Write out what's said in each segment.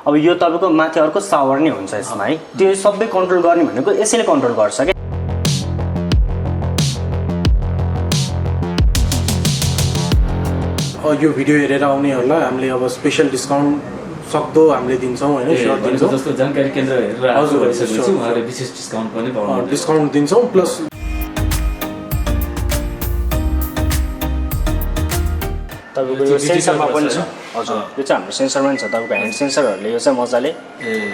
अब यो तपाईको माथि अर्को सावर नै हुन्छ यसमा है त्यो सबै कन्ट्रोल गर्ने भनेको यसैले कन्ट्रोल गर्छ के यो भिडियो हेरेर आउनेहरूलाई हामीले अब स्पेशल डिस्काउन्ट सक्दो हामीले दिन्छौँ हैन स्योर दिन्छौँ जस्तो जानकारी केन्द्र हेरेर आएको भइसकेपछि उहाँहरूले विशेष डिस्काउन्ट पनि पाउनुहुन्छ डिस्काउन्ट दिन्छौँ प्लस तपाईको यो सेन्सरमा पनि छ हजुर यो चाहिँ हाम्रो सेन्सरमा पनि छ तपाईको ह्यान्ड सेन्सरहरूले यो चाहिँ मजाले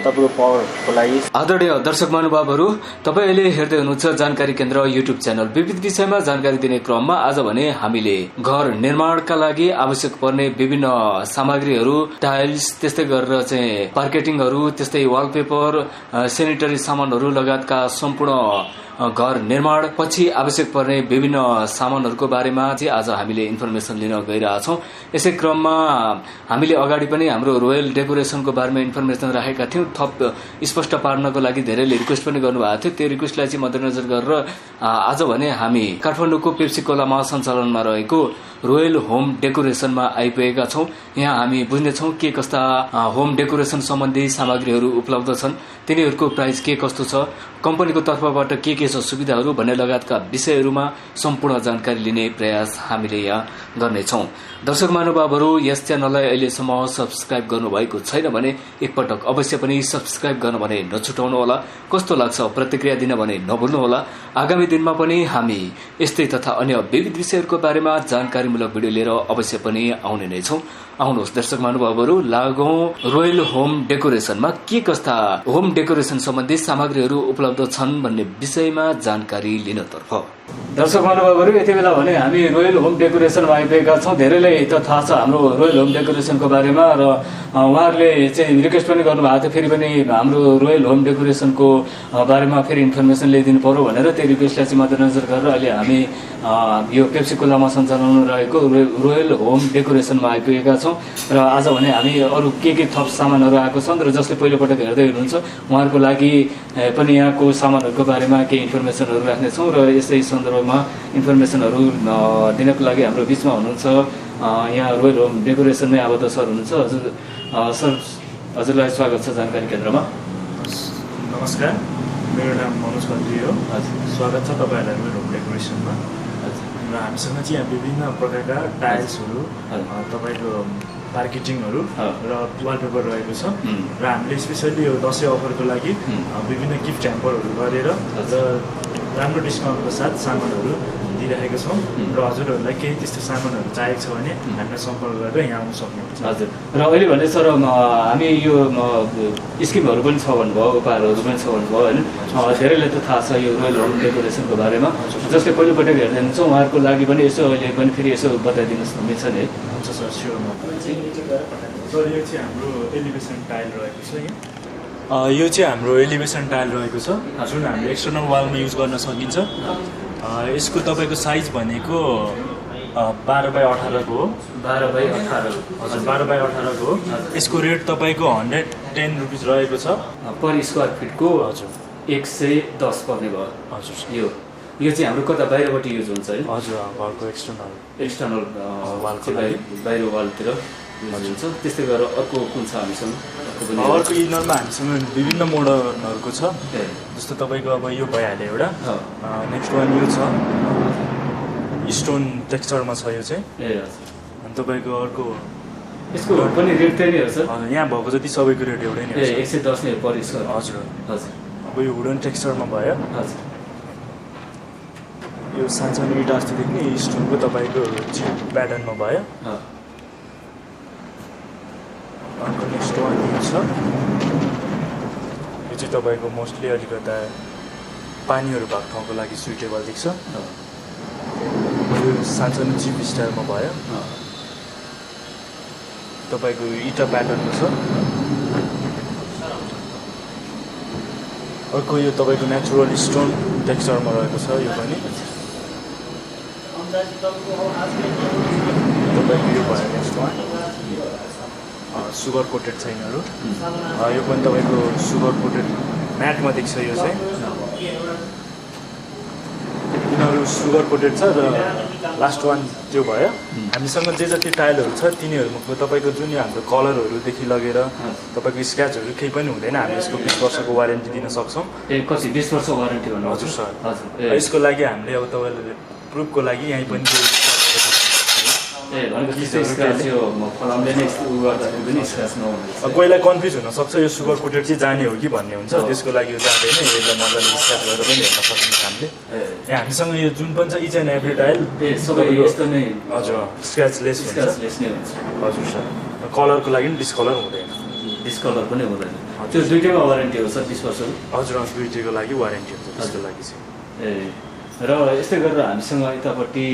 तपाईको पावरको लागि आदरणीय दर्शक महानुभावहरू तपाईँ अहिले हेर्दै हुनुहुन्छ जानकारी केन्द्र युट्युब च्यानल विविध विषयमा जानकारी दिने क्रममा आज भने हामीले घर निर्माणका लागि आवश्यक पर्ने विभिन्न सामग्रीहरू टाइल्स त्यस्तै गरेर चाहिँ पार्केटिङहरू त्यस्तै वालपेपर सेनिटरी सामानहरू लगायतका सम्पूर्ण घर निर्माण पछि आवश्यक पर्ने विभिन्न सामानहरूको बारेमा चाहिँ आज हामीले इन्फर्मेसन लिन गइरहेछौँ यसै क्रममा हामीले अगाडि पनि हाम्रो रोयल डेकोरेसनको बारेमा इन्फर्मेसन राखेका थियौँ थप स्पष्ट पार्नको लागि धेरैले रिक्वेस्ट पनि गर्नुभएको थियो त्यो रिक्वेस्टलाई चाहिँ मध्यनजर गरेर आज भने हामी काठमाडौँको पेप्सी कोलामा सञ्चालनमा रहेको रोयल होम डेकोरेसनमा आइपुगेका छौँ यहाँ हामी बुझ्नेछौँ के कस्ता होम डेकोरेसन सम्बन्धी सामग्रीहरू उपलब्ध छन् तिनीहरूको प्राइस के कस्तो छ कम्पनीको तर्फबाट के छ सुविधाहरू भन्ने लगायतका विषयहरूमा सम्पूर्ण जानकारी लिने प्रयास हामीले यहाँ गर्नेछौँ दर्शक महानुभावहरू यस च्यानललाई अहिलेसम्म सब्स्क्राइब गर्नुभएको छैन भने एकपटक अवश्य पनि सब्स्क्राइब गर्न भने नछुटाउनुहोला कस्तो लाग्छ प्रतिक्रिया दिन भने नभुल्नुहोला आगामी दिनमा पनि हामी यस्तै तथा अन्य विविध विषयहरूको बारेमा जानकारीमूलक भिडियो लिएर अवश्य पनि आउने नै छौँ आउनुहोस् दर्शक महानुभावहरू लागौं रोयल होम डेकोरेसनमा के कस्ता होम डेकोरेसन सम्बन्धी सामग्रीहरू उपलब्ध छन् भन्ने विषयमा जानकारी लिनतर्फ दर्शक महानुभावहरू यति बेला भने हामी रोयल होम डेकोरेसनमा आइपुगेका छौँ धेरैलाई त थाहा छ हाम्रो रोयल होम डेकोरेसनको बारेमा र उहाँहरूले चाहिँ रिक्वेस्ट पनि गर्नुभएको थियो फेरि पनि हाम्रो रोयल होम डेकोरेसनको बारेमा फेरि इन्फर्मेसन ल्याइदिनु पर्यो भनेर त्यो रिक्वेस्टलाई चाहिँ मध्यनजर गरेर अहिले हामी यो पेप्सी कोलामा सञ्चालनमा रहेको रोयल होम डेकोरेसनमा आइपुगेका छौँ र आज भने हामी अरू के थप सामानहरू आएको छन् र जसले पहिलोपटक हेर्दै हुनुहुन्छ उहाँहरूको लागि पनि यहाँको सामानहरूको बारेमा केही इन्फर्मेसनहरू राख्नेछौँ र यसै सन्दर्भमा इन्फर्मेसनहरू दिनको लागि हाम्रो बिचमा हुनुहुन्छ यहाँ रोयल होम डेकोरेसनमै आबद्ध सर हुनुहुन्छ सर हजुरलाई स्वागत छ जानकारी केन्द्रमा नमस्कार मेरो नाम मनोज खत्री हो स्वागत छ तपाईँहरूलाई रोयल होम डेकोरेसनमा र हामीसँग चाहिँ यहाँ विभिन्न प्रकारका टाइल्सहरू तपाईँको पार्केटिङहरू र वालपेपर रहेको छ र हामीले स्पेसल्ली यो दसैँ अफरको लागि विभिन्न गिफ्ट ह्याम्परहरू गरेर र राम्रो डिस्काउन्टको साथ सामानहरू दिइरहेका छौँ र हजुरहरूलाई केही त्यस्तो सामानहरू चाहिएको छ भने हामीलाई सम्पर्क गरेर यहाँ आउन सक्नुहुन्छ हजुर र अहिले भने सर हामी यो स्किमहरू पनि छ भन्नुभयो उपहारहरू पनि छ भन्नुभयो होइन धेरैले त थाहा छ यो रोयल होम डेकोरेसनको बारेमा जसले पहिलोपटक हेर्दै हुनुहुन्छ उहाँहरूको लागि पनि यसो अहिले पनि फेरि यसो बताइदिनुहोस् न मिल्छ नि हुन्छ सर स्योर सर यो चाहिँ हाम्रो एलिभेसन टाइल रहेको छ यो चाहिँ हाम्रो एलिभेसन टाइल रहेको छ जुन हामीले एक्सटर्नल वालमा युज गर्न सकिन्छ यसको तपाईँको साइज भनेको 12x18 को हो 12x18 हजुर 12x18 को हो यसको रेट तपाईँको 110 रुपिस रहेको छ पर स्क्वायर फिटको हजुर 110 पर्ने भयो हजुर यो चाहिँ हाम्रो कता बाहिरबाट युज हुन्छ है हजुर घरको एक्सटर्नल वालको बाहिर वालतिर युज हुन्छ त्यस्तै गरेर अर्को कुन छ हामीसँग अर्को इनरमा हामीसँग विभिन्न मोडलहरूको छ जस्तो तपाईँको अब यो भइहाल्यो एउटा नेक्स्ट वान यो छ स्टोन टेक्सचरमा छ यो चाहिँ अनि तपाईँको अर्को यसको पनि रेट त्यही नै हो सर यहाँ भएको जति सबैको रेट एउटै नै हो 110 नै पर स्क्वायर हजुर हजुर अब यो वुडन टेक्सचरमा भयो हजुर यो सानसानो इँटा जस्तो देख्ने स्टोनको तपाईँको प्याटर्नमा भयो अर्को नेक्स्ट वान यो छ यो चाहिँ तपाईँको मोस्टली अलिकता पानीहरू भएको ठाउँको लागि सुइटेबल देख्छ यो सानसानो चिप स्टाइलमा भयो तपाईँको इँटा प्याटर्नको छ अर्को यो तपाईँको नेचुरल स्टोन टेक्सचरमा रहेको छ यो पनि तपाईँको यो भयो नेक्स्ट वान सुगर कोटेड छ यिनीहरू यो पनि तपाईँको सुगर कोटेड म्याटमा देख्छ यो चाहिँ अरू सुगर कोटेड छ र लास्ट वान त्यो भयो हामीसँग जे जति टाइलहरू छ तिनीहरूमा तपाईँको जुन यो हाम्रो कलरहरूदेखि लगेर तपाईँको स्क्र्याचहरू केही पनि हुँदैन हामी यसको 20 वर्षको वारेन्टी दिन सक्छौँ कति 20 वर्ष वारेन्टी भन्नु हजुर सर हजुर यसको लागि हामीले अब तपाईँले प्रुफको लागि यहीँ पनि कोहीलाई कन्फ्युज हुनसक्छ यो सुगर कोटेड चाहिँ जाने हो कि भन्ने हुन्छ त्यसको लागि यो जाँदैन यसलाई मजाले स्क्र्याच गरेर पनि हेर्न सक्नुहुन्छ हामीले यहाँ हामीसँग यो जुन पनि छ इच एन्ड एभ्री टाइल सबै यस्तो नै हजुर स्क्र्याचलेस हुन्छ हजुर सर कलरको लागि पनि डिस्कलर हुँदैन डिस्कलर पनि हुँदैन त्यो दुईटैमा वारेन्टी हो सर 20 वर्षको हजुर दुईटैको लागि वारेन्टी हुन्छ त्यसको लागि चाहिँ र यस्तै गरेर हामीसँग यतापट्टि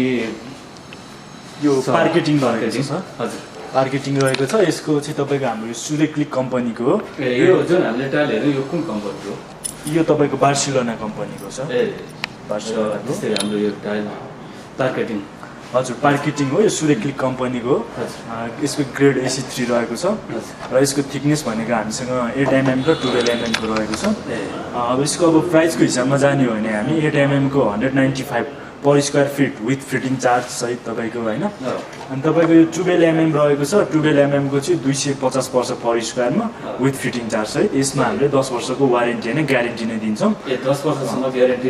यो मार्केटिङ रहेको छ हजुर मार्केटिङ रहेको छ यसको चाहिँ तपाईँको हाम्रो सूर्य क्लिक कम्पनीको हो यो जुन हामीले टाइलहरू यो कुन कम्पनीको यो तपाईँको बार्सिलोना कम्पनीको छ बार्सिलोनाको त्यस्तै हाम्रो यो टाइल मार्केटिङ हजुर मार्केटिङ हो यो सूर्य क्लिक कम्पनीको यसको ग्रेड AC3 रहेको छ र यसको थिकनेस भनेको हामीसँग 8 mm र 12 mm को रहेको छ अब यसको अब प्राइसको हिसाबमा जाने हो भने हामी 8 mm को 195 पर square feet with fitting charge सहित तपाईँको होइन अनि तपाईँको यो 12 mm रहेको छ 12 mm को चाहिँ 250 पर्छ पर स्क्वायरमा विथ फिटिङ चार्ज सहित यसमा हामीले 10 वर्षको वारेन्टी होइन ग्यारेन्टी नै दिन्छौँ 10 वर्षसम्म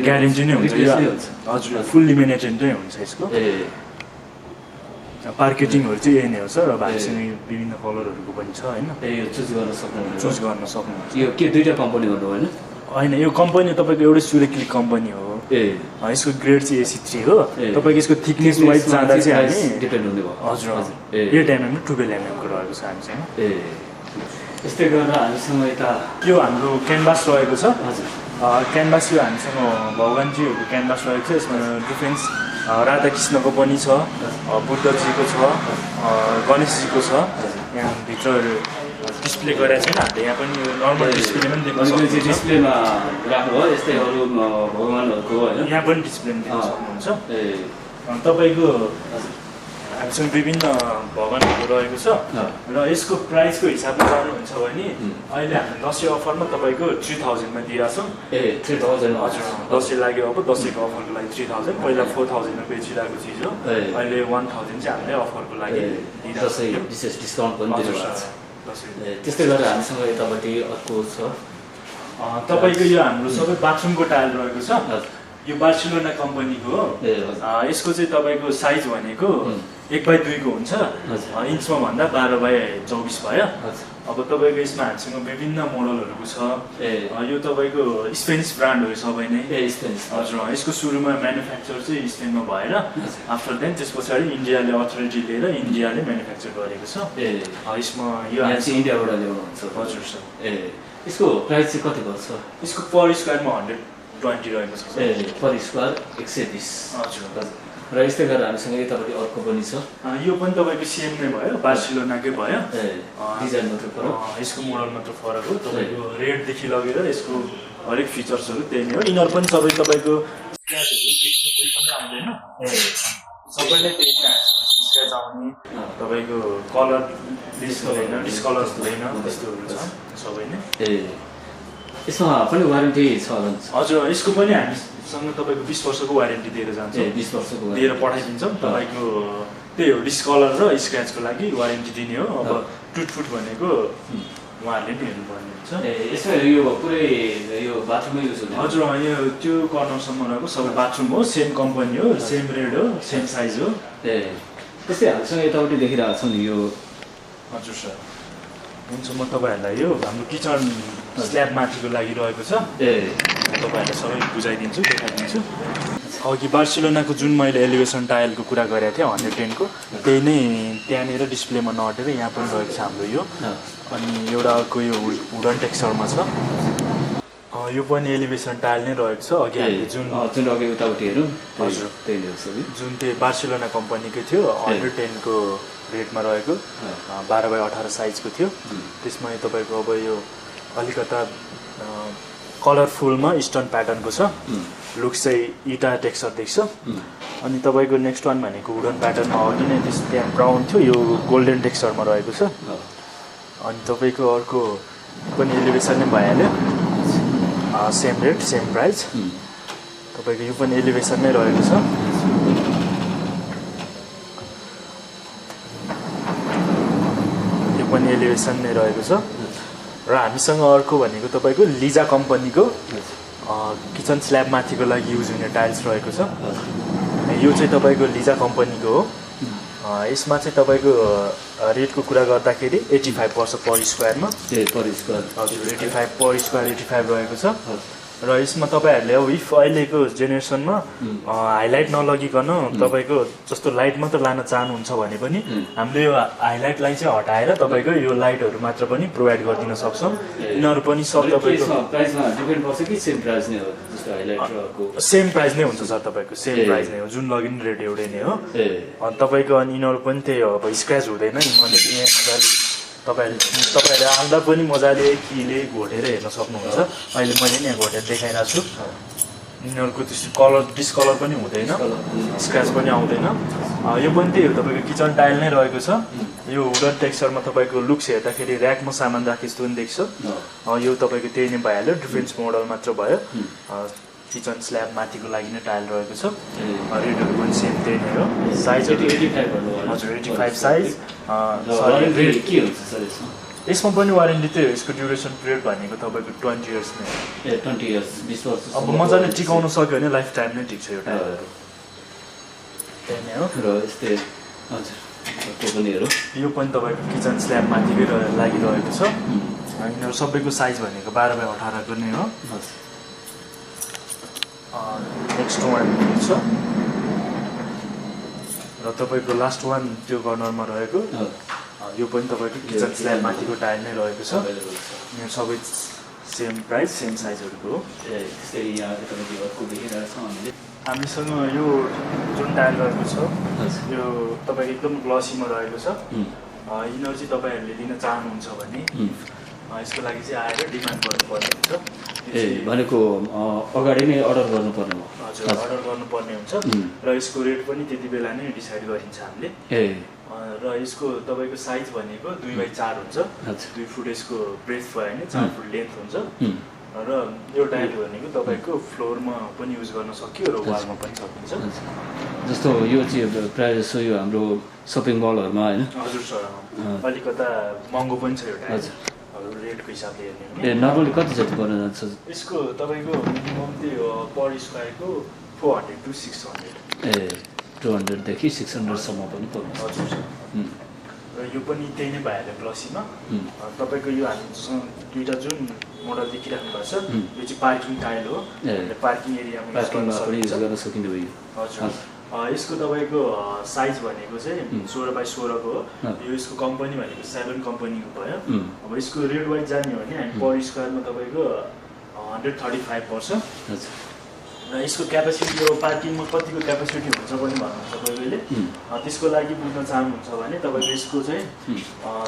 ग्यारेन्टी नै हुन्छ हजुर फुल लिमिनेटेड नै हुन्छ यसको मार्केटिङहरू चाहिँ यही नै हो सर अब हामीसँग विभिन्न कलरहरूको पनि छ होइन यो चुज गर्न सक्नुहुन्छ सक्नुहुन्छ यो के दुईटा कम्पनी भन्नु होइन होइन यो कम्पनी तपाईँको एउटै सूर्य क्लिक कम्पनी हो यसको ग्रेड चाहिँ AC3 हो तपाईँको यसको थिकनेस वाइज जाँदा चाहिँ हामी डिपेन्ड हुने भयो हजुर 8 mm र 12 mm को रहेको छ हामीसँग यस्तै गरेर हामीसँग यता यो हाम्रो क्यानभास रहेको छ हजुर क्यानभास यो हामीसँग भगवान्जीहरूको क्यानभास रहेको छ यसमा डिफरेन्स राधाकृष्णको पनि छ बुद्धजीको छ गणेशजीको छ यहाँ भित्र डिस्प्ले गरेको छैन हामीले यहाँ पनि नर्मल डिस्प्ले पनि देख्न सक्नुहुन्छ डिस्प्लेमा राख्नु हो यस्तै अरू भगवान्हरूको होइन यहाँ पनि डिस्प्ले देख्न सक्नुहुन्छ तपाईँको हामीसँग विभिन्न भगवान्हरू रहेको छ र यसको प्राइसको हिसाबमा जानुहुन्छ भने अहिले हामीले दसैँ अफरमा तपाईँको 3000 मा दिइरहेछौँ 3000 हजुर दसैँ लाग्यो अब दसैँको अफरको लागि 3000 पहिला 4000 मा बेचिरहेको चिज हो अहिले 1000 चाहिँ हामीले अफरको लागि दिइरहेछौँ विशेष डिस्काउन्ट पनि दिइरहेको छ त्यस्तै गरेर हामीसँग यतापट्टि अर्को छ तपाईँको यो हाम्रो सबै बाथरुमको टाइल रहेको छ यो बार्सिलोना कम्पनीको हो यसको चाहिँ तपाईँको साइज भनेको 1/2 को हुन्छ इन्चमा भन्दा 12/24 भयो अब तपाईँको यसमा हामीसँग विभिन्न मोडलहरूको छ यो तपाईँको स्पेनिस ब्रान्ड हो सबै नै हजुर यसको सुरुमा म्यानुफ्याक्चर चाहिँ स्पेनमा भएर आफ्टर देन त्यस पछाडि इन्डियाले अथोरिटी लिएर इन्डियाले म्यानुफ्याक्चर गरेको छ यसमा यो चाहिँ इन्डियाबाट ल्याउनुहुन्छ हजुर सर यसको प्राइस चाहिँ कति पर्छ यसको पर स्क्वायरमा 120 रहेको छ पर स्क्वायर 120 हजुर र यस्तै गरेर हामीसँग यतापट्टि अर्को पनि छ यो पनि तपाईँको सेम नै भयो बार्सिलोनाकै भयो डिजाइन मात्र फरक यसको मोडल मात्र फरक हो तपाईँको रेटदेखि लगेर यसको हरेक फिचर्सहरू त्यही नै हो यिनीहरू पनि सबै तपाईँको सबैले त्यही स्क्र्याच आउने तपाईँको कलर डिस्कलर हुँदैन त्यस्तोहरू छ सबै नै यसमा पनि वारेन्टी छ होला हजुर यसको पनि हामीसँग तपाईँको 20 वर्षको वारेन्टी दिएर जान्छौँ 20 वर्षको दिएर पठाइदिन्छौँ तपाईँको त्यही हो डिस्कलर र स्क्र्याचको लागि वारेन्टी दिने हो अब टुटफुट भनेको उहाँहरूले पनि हेर्नुपर्ने हुन्छ यसमा यो पुरै यो बाथरुममै युज हुन्छ हजुर यो त्यो कर्नरसम्म रहेको सबै बाथरुम हो सेम कम्पनी हो सेम रेड हो सेम साइज हो त्यस्तै हामीसँग यतापट्टि देखिरहेको छ नि यो हजुर सर हुन्छ म तपाईँहरूलाई यो हाम्रो किचन स्ल्याब माथिको लागि रहेको छ तपाईँहरूलाई सबै बुझाइदिन्छु देखाइदिन्छु अघि बार्सिलोनाको जुन मैले एलिभेसन टाइलको कुरा गरेको थिएँ 110 को त्यही नै त्यहाँनिर डिस्प्लेमा नअटेर यहाँ पनि रहेको छ हाम्रो यो अनि एउटा अर्को यो वुडन टेक्सचरमा छ यो पनि एलिभेसन टाइल नै रहेको छ अघि हामीले जुन अघि उतापट्टि हेरौँ हजुर त्यही हो जुन त्यो बार्सिलोना कम्पनीकै थियो 110 को रेटमा रहेको 12/18 साइजको थियो त्यसमा तपाईँको अब यो अलिकता कलरफुलमा स्टोन प्याटर्नको छ लुक्स चाहिँ इटा टेक्सचर देख्छ अनि तपाईँको नेक्स्ट वान भनेको वुडन प्याटर्नमा अघि नै त्यहाँ ब्राउन थियो यो गोल्डन टेक्सचरमा रहेको छ अनि तपाईँको अर्को पनि एलिभेसन नै भइहाल्यो सेम रेट सेम प्राइस तपाईँको यो पनि एलिभेसन नै रहेको छ। यो पनि एलिभेसन नै रहेको छ। र हामीसँग अर्को भनेको तपाईँको लिजा कम्पनीको किचन स्ल्याब माथिको लागि युज हुने टाइल्स रहेको छ। यो चाहिँ तपाईँको लिजा कम्पनीको हो। यसमा चाहिँ तपाईँको रेटको कुरा गर्दाखेरि 85 पर्छ पर स्क्वायरमा। हजुर 85 पर स्क्वायर 85 रहेको छ। र यसमा तपाईँहरूले अब इफ अहिलेको जेनेरेसनमा हाइलाइट नलगिकन तपाईँको जस्तो लाइट मात्र लान चाहनुहुन्छ भने पनि हामीले यो हाइलाइटलाई चाहिँ हटाएर तपाईँको यो लाइटहरू मात्र पनि प्रोभाइड गरिदिन सक्छौँ। यिनीहरू पनि सब तपाईँको सेम प्राइस नै हुन्छ सर, तपाईँको सेम प्राइस नै हो, जुन लगइन रेट एउटै नै हो। अनि तपाईँको अनि यिनीहरू पनि त्यही हो, अब स्क्रच हुँदैन नि। तपाईँहरूले आउँदा पनि मजाले किले घोटेर हेर्न सक्नुहुन्छ। अहिले मैले नि यहाँ घोटेर देखाइरहेको छु। यिनीहरूको त्यस्तो कलर डिस्कलर पनि हुँदैन, स्क्रच पनि आउँदैन। यो पनि त्यही हो, तपाईँको किचन टाइल नै रहेको छ। यो वुडन टेक्सचरमा तपाईँको लुक्स हेर्दाखेरि ऱ्याकमा सामान राखे जस्तो पनि देख्छ। यो तपाईँको त्यही नै भइहाल्यो, डिफ्रेन्स मोडल मात्र भयो। किचन स्ल्याब माथिको लागि नै टाइल रहेको छ। रेटहरू पनि सेम त्यही नै हो। साइजहरू 85 साइज। यसमा पनि वारेन्टी त्यही हो, यसको ड्युरेसन पिरियड भनेको तपाईँको 20 इयर्स नै। 20 इयर्स 20 वर्ष अब मजाले टिकाउन सक्यो भने लाइफ टाइम नै टिक्छ यो टाइलहरू। त्यही नै हो। र यस्तै हजुर कोपनीहरू यो पनि तपाईँको किचन स्ल्याब माथिकै लागिरहेको छ। यिनीहरू सबैको साइज भनेको 12 बाई 18 को नै हो। नेक्स्ट वान छ र तपाईँको लास्ट वान त्यो कर्नरमा रहेको यो पनि तपाईँको किचन स्ल्याब माथिको टाइल नै रहेको छ। यो सबै सेम प्राइस सेम साइजहरूको हो। हामीसँग यो जुन टाइल रहेको छ यो तपाईँको एकदम ग्लसीमा रहेको छ। यिनीहरू चाहिँ तपाईँहरूले लिन चाहनुहुन्छ भने यसको लागि चाहिँ आएर डिमान्ड गर्नुपर्ने हुन्छ। भनेको अगाडि नै अर्डर गर्नुपर्ने हो। हजुर अर्डर गर्नुपर्ने हुन्छ र यसको रेट पनि त्यति बेला नै डिसाइड गरिन्छ हामीले। र यसको तपाईँको साइज भनेको 2 बाई 4 हुन्छ। 2 फुट यसको ब्रेथ भयो भने 4 फुट लेन्थ हुन्छ। र यो टाइल भनेको तपाईँको फ्लोरमा पनि युज गर्न सकियो र वालमा पनि सकिन्छ। जस्तो यो चाहिँ प्रायः जस्तो यो हाम्रो सपिङ मलहरूमा होइन। हजुर सर, अलिकता महँगो पनि छ यो टाइल रेटको हिसाबले हेर्ने हो भने। नर्मली कति जति पर्न जान्छ यसको तपाईँको मिनिमम त्यही हो पर स्क्वायरको 400 to 600। 200 देखि 600 सम्म पनि पर्छ। हजुर सर। र यो पनि त्यही नै भइहाल्यो ग्लसीमा। तपाईँको यो हामीसँग दुईवटा जुन मोडल देखिराख्नु भएको छ यो चाहिँ पार्किङ टाइल हो। पार्किङ एरियामा युज गर्न सकिने भयो। हजुर। यसको तपाईँको साइज भनेको चाहिँ 16 बाई 16 को हो। यो यसको कम्पनी भनेको 7 कम्पनीको भयो। अब यसको रेट वाइज जाने हो भने हामी पर स्क्वायरमा तपाईँको 135 पर्छ। र यसको क्यापेसिटी यो पार्किङमा कतिको क्यापेसिटी हुन्छ पनि भन्नुहुन्छ तपाईँले। त्यसको लागि बुझ्न चाहनुहुन्छ भने तपाईँको यसको चाहिँ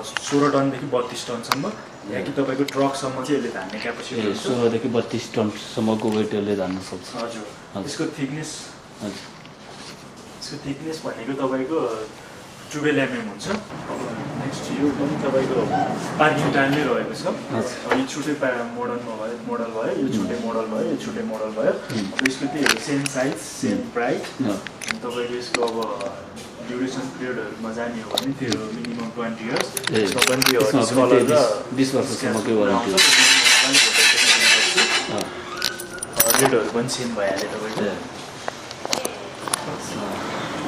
16 टनदेखि 32 टनसम्म या कि तपाईँको ट्रकसम्म चाहिँ यसले धान्ने क्यापेसिटी हुन्छ। 16 देखि 32 टनसम्मको वेट यसले धान्न सक्छ। हजुर। यसको थिकनेस भनेको तपाईँको 12 mm हुन्छ। नेक्स्ट यो पनि तपाईँको पार्किङ टाइम नै रहेको छ। यो छुट्टै मोडल भयो, यो छुट्टै मोडल भयो, यो छुट्टै मोडल भयो। अब यसको त्यही हो, सेम साइज सेम प्राइस। तपाईँको यसको अब ड्युरेसन पिरियडहरूमा जाने हो भने त्यो मिनिमम 20 इयर्स। यसमा पनि त्यो 20 वर्षसम्मकै वारेन्टी हुन्छ। रेटहरू पनि सेम भइहाल्यो तपाईँको।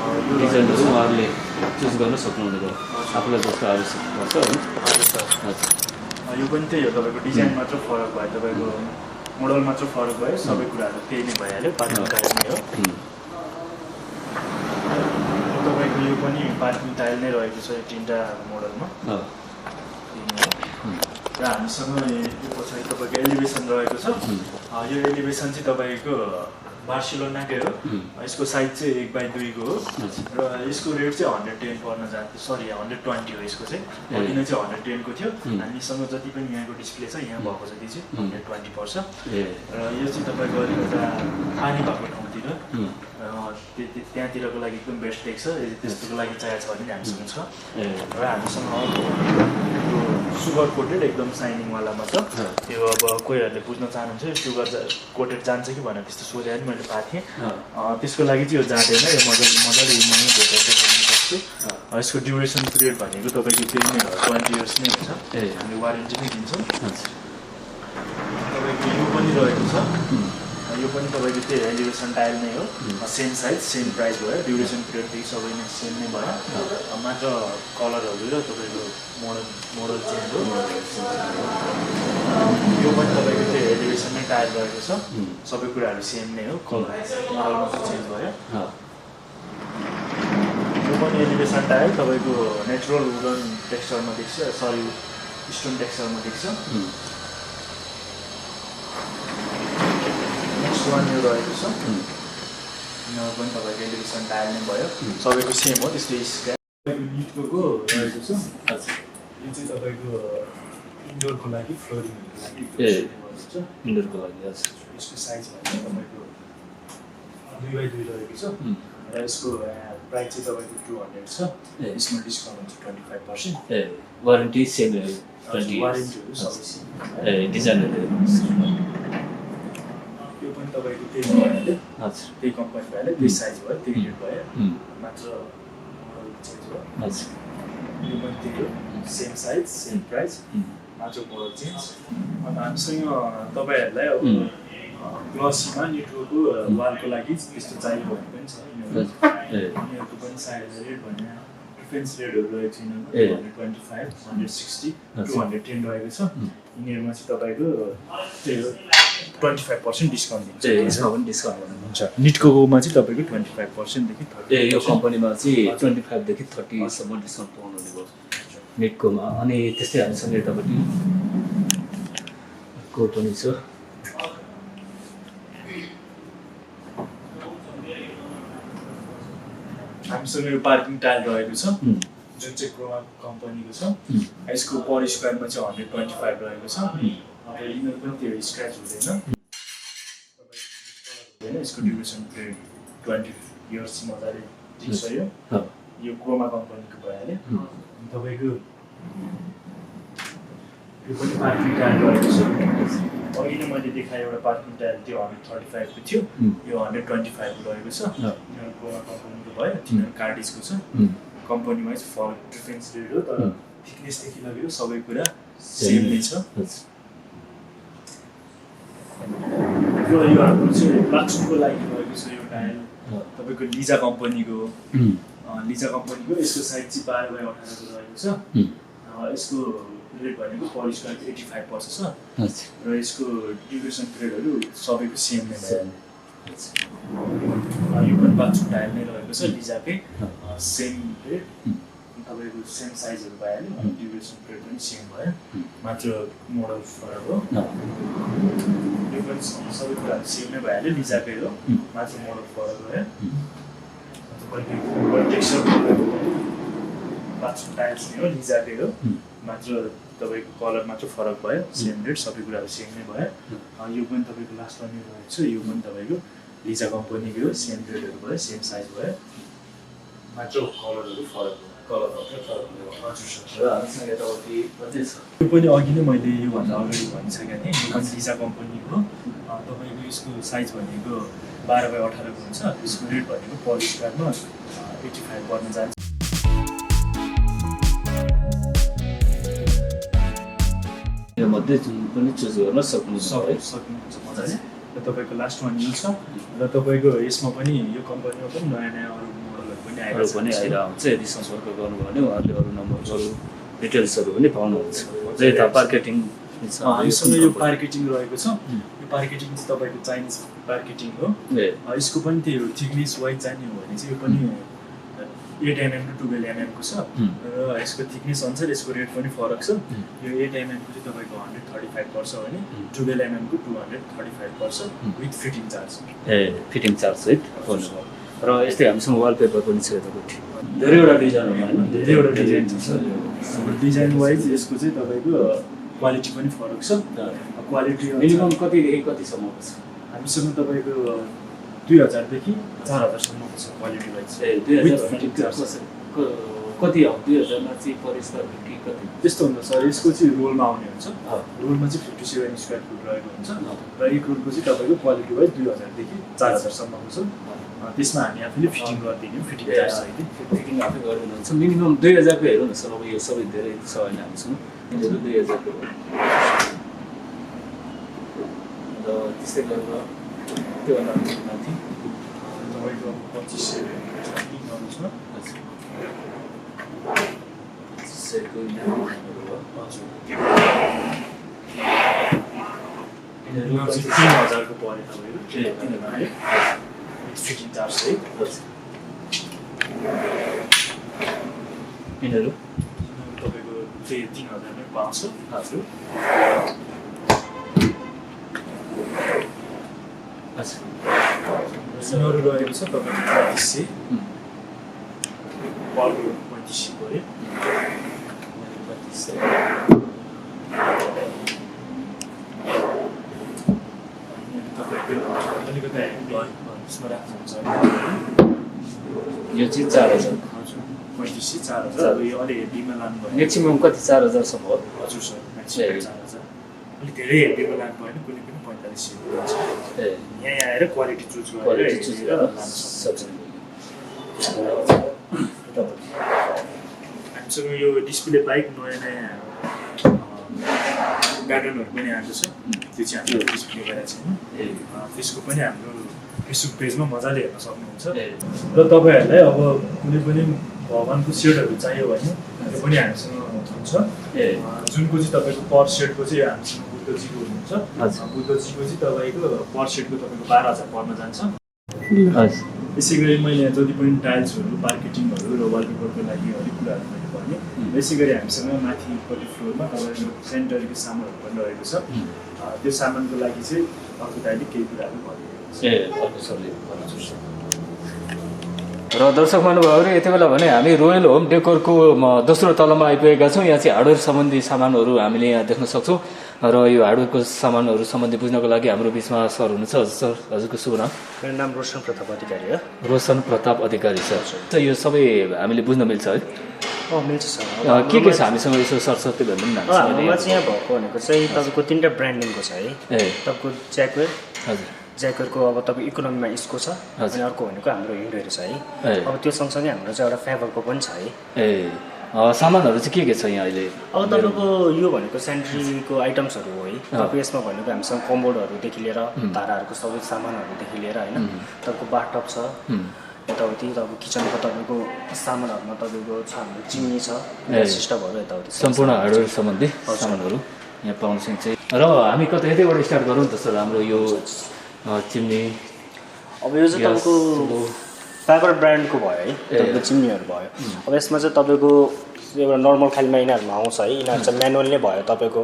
डिजाइनहरू उहाँहरूले चुज गर्न सक्नुहुने भयो आफूलाई जस्तो आवश्यक पर्छ होइन। यो पनि त्यही हो, तपाईँको डिजाइन मात्र फरक भयो, तपाईँको मोडल मात्र फरक भयो, सबै कुराहरू त्यही नै भइहाल्यो। पार्किङ टाइल नै हो। तपाईँको यो पनि पार्किङ टाइल नै रहेको छ यो 3टा मोडलमा। र हामीसँग यो पछाडि तपाईँको एलिभेसन रहेको छ। यो एलिभेसन चाहिँ तपाईँको बार्सिलोनाकै हो। यसको साइज चाहिँ 1 बाई 2 को हो। र यसको रेट चाहिँ 110 पर्न जान्छ। सरी 120 हो यसको चाहिँ। अघि नै चाहिँ 110 को थियो। हामीसँग जति पनि यहाँको डिस्प्ले छ यहाँ भएको जति चाहिँ 120 पर्छ। र यो चाहिँ तपाईँको अलिकता पानी भएको ठाउँतिर त्यहाँतिरको लागि एकदम बेस्ट देख्छ यदि त्यस्तोको लागि चाहिएको छ भने हामीसँग छ र हामीसँग सुगर कोटेड एकदम साइनिङवालामा छ त्यो अब कोहीहरूले बुझ्न चाहनुहुन्छ यो सुगर कोटेड जान्छ कि भनेर त्यस्तो सोधेर नि मैले पाएको थिएँ त्यसको लागि चाहिँ यो जाँदैन यो मजाले मही भेटेर देखाउन सक्छु यसको ड्युरेसन पिरियड भनेको तपाईँको त्यही नै हो 20 इयर्स नै हुन्छ हामीले वारेन्टी नै दिन्छौँ तपाईँको यो पनि रहेको छ यो पनि तपाईँको त्यही एलिभेसन टाइल नै हो सेम साइज सेम प्राइस भयो ड्युरेसन पिरियडदेखि सबै नै सेम नै भयो मात्र कलरहरू र तपाईँको मोडल चेन्ज हो यो पनि तपाईँको त्यही एलिभेसन नै टाइल रहेको छ सबै कुराहरू सेम नै हो कलर मोडल मात्र चेन्ज भयो यो पनि एलिभेसन टाइल तपाईँको नेचुरल वुडन टेक्सचरमा देख्छ सरी स्टोन टेक्सचरमा देख्छ वान यो रहेको छ यिनीहरू पनि तपाईँको एलिभेसन टाइल नै भयो सबैको सेम हो त्यस्तै स्क्राप निटको रहेको छ यो चाहिँ तपाईँको इन्डोरको लागि फ्लोरिङको लागि इन्डोरको लागि यसको साइज भनेको तपाईँको 2x2 रहेको छ र यसको प्राइस चाहिँ तपाईँको 200 छ यसमा डिस्काउन्ट हुन्छ 25% वारेन्टी सेम वारेन्टीहरू सबै सेम डिजाइनहरू तपाईँको त्यही भइहाल्यो त्यही कम्पनी भइहाल्यो त्यही साइज भयो त्यही रेट भयो मात्र मोडल चेन्ज भयो यो पनि त्यही हो सेम साइज सेम प्राइस मात्र मोडल चेन्ज अन्त हामीसँग तपाईँहरूलाई अब ग्लसीमा निटोको वालको लागि त्यस्तो चाहिएको भने पनि छ यिनीहरूको पनि साइज रेट भने डिफ्रेन्स रेटहरू रहेको छ यिनीहरूको 125, 160, 210 रहेको छ यिनीहरूमा चाहिँ तपाईँको त्यही हो 25% डिस्काउन्ट दिन्छ यसमा पनि डिस्काउन्ट गर्नुहुन्छ निटकोमा चाहिँ तपाईँको 25% देखि 30 यो कम्पनीमा चाहिँ 25 देखि 30 सम्म डिस्काउन्ट पाउनुहुने भयो निटकोमा अनि त्यस्तै हामीसँग यतापट्टि को पनि छ हामीसँग यो पार्किङ टाइल रहेको छ जुन चाहिँ क्रोमा कम्पनीको छ यसको पर स्क्वायरमा चाहिँ 125 रहेको छ अब यिनीहरू पनि त्यो स्क्रैच हुँदैन यसको ड्युरेसन पिरियड 20 इयर्स मजाले टिक्छ यो क्रोमा कम्पनीको भइहाल्यो तपाईँको यो पनि पार्किङ टाइल रहेको छ अघि नै मैले देखाएँ एउटा पार्किङ टाइल त्यो 135 को थियो यो 125 रहेको छ क्रोमा कम्पनीको भयो तिनीहरू कार्डिजको छ कम्पनी वाइज फरक डिफ्रेन्स रेट हो तर थिकनेसदेखि लगेर सबै कुरा सेम नै छ यो हाम्रो चाहिँ बाथरुमको लागि रहेको छ यो टाइल तपाईँको लिजा कम्पनीको यसको साइज चाहिँ 12x18 को रहेको छ यसको रेट भनेको पर स्क्वायर 85 पर्छ छ र यसको ड्युरेसन पिरियडहरू सबैको सेम नै भयो यो पनि बाथरुम टाइल नै रहेको छ लिजाकै सेम रेट तपाईँको सेम साइजहरू भइहाल्यो ड्युरेसन पिरियड पनि सेम भयो मात्र मोडल फरक हो यो पनि सबै कुराहरू सेम नै भइहाल्यो लिजाकै हो मात्र मोडल फरक भयो तपाईँको टेक्सचर बाथरुम टाइल्स नै हो लिजाकै हो मात्र तपाईँको कलर मात्र फरक भयो सेम रेट सबै कुराहरू सेम नै भयो यो पनि तपाईँको लास्ट वान रहेको छ यो पनि तपाईँको लिजा कम्पनीको हो सेम रेटहरू भयो सेम साइज भयो मात्र कलरहरू फरक भयो कलर मात्र फरक भयो यो पनि अघि नै मैले योभन्दा अगाडि भनिसकेको थिएँ यो पनि लिजा कम्पनीको तपाईँको यसको साइज भनेको 12x18 को हुन्छ यसको रेट भनेको पर स्क्वायरमा 85 पर्न जान्छ यो मध्ये जुन पनि चुज गर्न सक्नुहुन्छ मजाले र तपाईँको लास्ट वान यो छ र तपाईँको यसमा पनि यो कम्पनीमा पनि नयाँ नयाँ अरू मोडलहरू पनि आइरहन्छ यदि सम्पर्क गर्नुभयो भने उहाँले अरू नम्बरहरू डिटेल्सहरू पनि पाउनुहुन्छ यता मार्केटिङ हामीसँग यो मार्केटिङ रहेको छ यो मार्केटिङ चाहिँ तपाईँको चाइनिज मार्केटिङ हो यसको पनि त्यही हो थिकनेस वाइज जाने हो भने चाहिँ यो पनि 8 mm to 12 mm को छ र यसको थिकनेस अनुसार यसको रेट पनि फरक छ यो 8 mm को चाहिँ तपाईँको 135 पर्छ भने 12 mm को 235 पर्छ with fitting charge fitting charge सहित गर्नुभयो र यस्तै हामीसँग वालपेपर पनि छ यतापट्टि धेरैवटा डिजाइनहरू होइन धेरैवटा डिजाइन छ डिजाइन वाइज यसको चाहिँ तपाईँको क्वालिटी पनि फरक छ क्वालिटी मिनिमम कतिदेखि कतिसम्मको छ हामीसँग तपाईँको 2000 देखि 4000 सम्मको छ क्वालिटी वाइज। 2000 कति हो 2000 मा चाहिँ परिस्तर कि कति त्यस्तो हुन्छ सर। यसको चाहिँ रोलमा आउने हुन्छ। रोलमा चाहिँ 57 स्क्वायर फुट रहेको हुन्छ र एक रोलको चाहिँ तपाईँको क्वालिटी वाइज 2000 देखि 4000 सम्मको छ। त्यसमा हामी आफैले फिटिङ गरिदिने फिटिङ चार्ज सहित फिटिङ आफै गरिदिनुहुन्छ। मिनिमम 2000 को हेर्नु न सर। अब यो सबै धेरै छ होइन हामीसँग। यिनीहरू 2000 को र त्यस्तै गरेर त्योभन्दा माथि तपाईँको 2500 फिटिङहरू छ। यिनीहरू 3000 को पर्यो तपाईँको फिटिङ चार्ज सहित। यिनीहरू तपाईँको चाहिँ 3000 मै पाउँछ। हजुर यिनीहरू रहेको छ तपाईँको 3500 बलको 3500 पऱ्यो। तपाईँको अलिकति यसमा राख्नुहुन्छ यो चाहिँ 4000 हजुर 3500 4000। अब यो अलि हेभीमा लानुभयो म्याक्सिमम कति 4000 सम्म हो। हजुर सर म्याक्सिमम 4000। अलिक धेरै हेभीमा लानु भएन कुनै पनि 4500 हुन्छ। यहाँ आएर क्वालिटी चुज गरेर लान सक्छ। हामीसँग यो डिस्प्ले बाइक नयाँ नयाँ गार्डनहरू पनि आएको छ। त्यो चाहिँ हामीले डिस्प्ले गरेको छैन। त्यसको पनि हाम्रो फेसबुक पेजमा मजाले हेर्न सक्नुहुन्छ। र तपाईँहरूलाई अब कुनै पनि भगवान्को सेटहरू चाहियो भने त्यो पनि हामीसँग हुन्छ। जुनको चाहिँ तपाईँको पर सेटको चाहिँ हामीसँग बुद्धजीको हुनुहुन्छ। बुद्धजीको चाहिँ तपाईँको पर सेटको तपाईँको 12000 पर्न जान्छ। यसै गरी मैले यहाँ जति पनि टाइल्सहरू मार्केटिङहरू र वालपेपरको लागि अलिक कुराहरू मैले भने यसै गरी हामीसँग माथिपट्टि फ्लोरमा तपाईँको सेनिटरीको सामानहरू पनि रहेको छ। त्यो सामानको लागि चाहिँ अर्को दाइले केही कुराहरू भनिदिएको छ। र दर्शक महानुभावहरू यति बेला भने हामी रोयल होम डेकोरको दोस्रो तलामा आइपुगेका छौँ। यहाँ चाहिँ हार्डवेयर सम्बन्धी सामानहरू हामीले यहाँ देख्न सक्छौँ। र यो हार्डवेयरको सामानहरू सम्बन्धी बुझ्नको लागि हाम्रो बिचमा सर हुनुहुन्छ। हजुर सर, हजुरको शुभ नाम? मेरो नाम रोशन प्रताप अधिकारी हो। रोशन प्रताप अधिकारी सर। यो सबै हामीले बुझ्न मिल्छ है? मिल्छ सर। के छ हामीसँग यसो सरस्वती भन्नु न। हाम्रोमा चाहिँ यहाँ भएको भनेको चाहिँ तपाईँको 3टा ब्रान्डिङको छ है। तपाईँको ज्याकवेयर, हजुर ज्याकवेयरको अब तपाईँको इकोनोमीमा इसको छ अनि अर्को भनेको हाम्रो हिन्डोहरू छ है। अब त्यो सँगसँगै हाम्रो चाहिँ एउटा फेभरको पनि छ है। सामानहरू चाहिँ के छ यहाँ अहिले? अब तपाईँको यो भनेको सेन्ट्रीको आइटम्सहरू हो है। तपाईँ यसमा भनेको हामीसँग कम्बोर्डहरूदेखि लिएर धाराहरूको सबै सामानहरूदेखि लिएर होइन। तपाईँको बाथटब छ यताउति। तपाईँको किचनको तपाईँको सामानहरूमा तपाईँको छ हाम्रो चिम्नी छ, सिस्टमहरू यताउति सम्पूर्ण हार्डवेयर सम्बन्धी सामानहरू यहाँ पाउन सकिन्छ। र हामी कता यतैबाट स्टार्ट गरौँ त सर? हाम्रो यो चिम्नी अब यो चाहिँ तपाईँको फाइबर ब्रान्डको भयो है। तपाईँको चिम्नीहरू भयो। अब यसमा चाहिँ तपाईँको एउटा नर्मल खालमा यिनीहरूमा आउँछ है। यिनीहरू चाहिँ म्यानुअल नै भयो तपाईँको।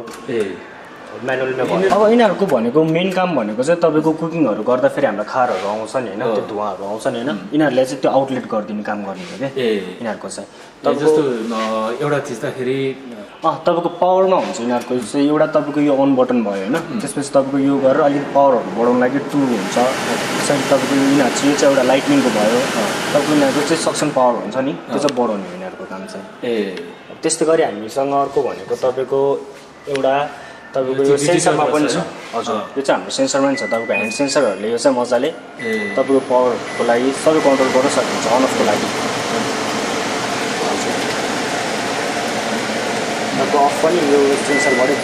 म्यानुअलमै भयो। अब यिनीहरूको भनेको मेन काम भनेको चाहिँ तपाईँको कुकिङहरू गर्दा फेरि हाम्रो खारहरू आउँछ नि होइन, त्यो धुवाहरू आउँछ नि होइन। यिनीहरूले चाहिँ त्यो आउटलेट गरिदिने काम गर्ने हो क्या यिनीहरूको चाहिँ। जस्तो एउटा थिच्दाखेरि तपाईँको पावरमा हुन्छ यिनीहरूको चाहिँ। एउटा तपाईँको यो अन बटन भयो होइन। त्यसपछि तपाईँको यो गरेर अलिक पावरहरू बढाउनु लागि टु हुन्छ। त्यसरी तपाईँको यिनीहरू चाहिँ यो चाहिँ एउटा लाइटनिङको भयो। तपाईँको यिनीहरूको चाहिँ सक्सन पावर हुन्छ नि, त्यो चाहिँ बढाउने हो यिनीहरूको काम चाहिँ। त्यस्तै गरी हामीसँग अर्को भनेको तपाईँको एउटा तपाईँको यो सेन्सरमा पनि छ। हजुर, यो चाहिँ हाम्रो सेन्सरमा पनि छ। तपाईँको ह्यान्ड सेन्सरहरूले यो चाहिँ मजाले तपाईँको पावरको लागि सबै कन्ट्रोल गर्न सकिन्छ अन अफको लागि। अफ पनि यो सेन्सरबाटै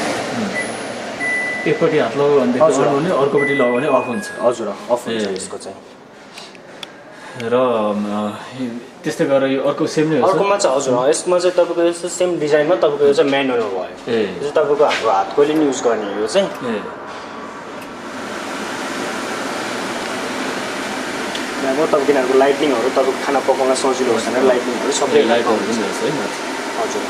एकपट्टि हात लगायो भने अर्कोपट्टि लगायो भने अफ हुन्छ। हजुर, अफ हुन्छ यसको चाहिँ। र त्यस्तै गरेर यो अर्को सेम नै हो? अर्कोमा चाहिँ हजुर, यसमा चाहिँ तपाईँको यस्तो सेम डिजाइनमा तपाईँको यो चाहिँ म्यानुअल भयो। यो चाहिँ तपाईँको हाम्रो हातकोले नि युज गर्ने यो चाहिँ। अब तपाईँको यिनीहरूको लाइटनिङहरू तपाईँको खाना पकाउन सजिलो होस् भनेर लाइटनिङहरू सबै लाइटहरू है। हजुर।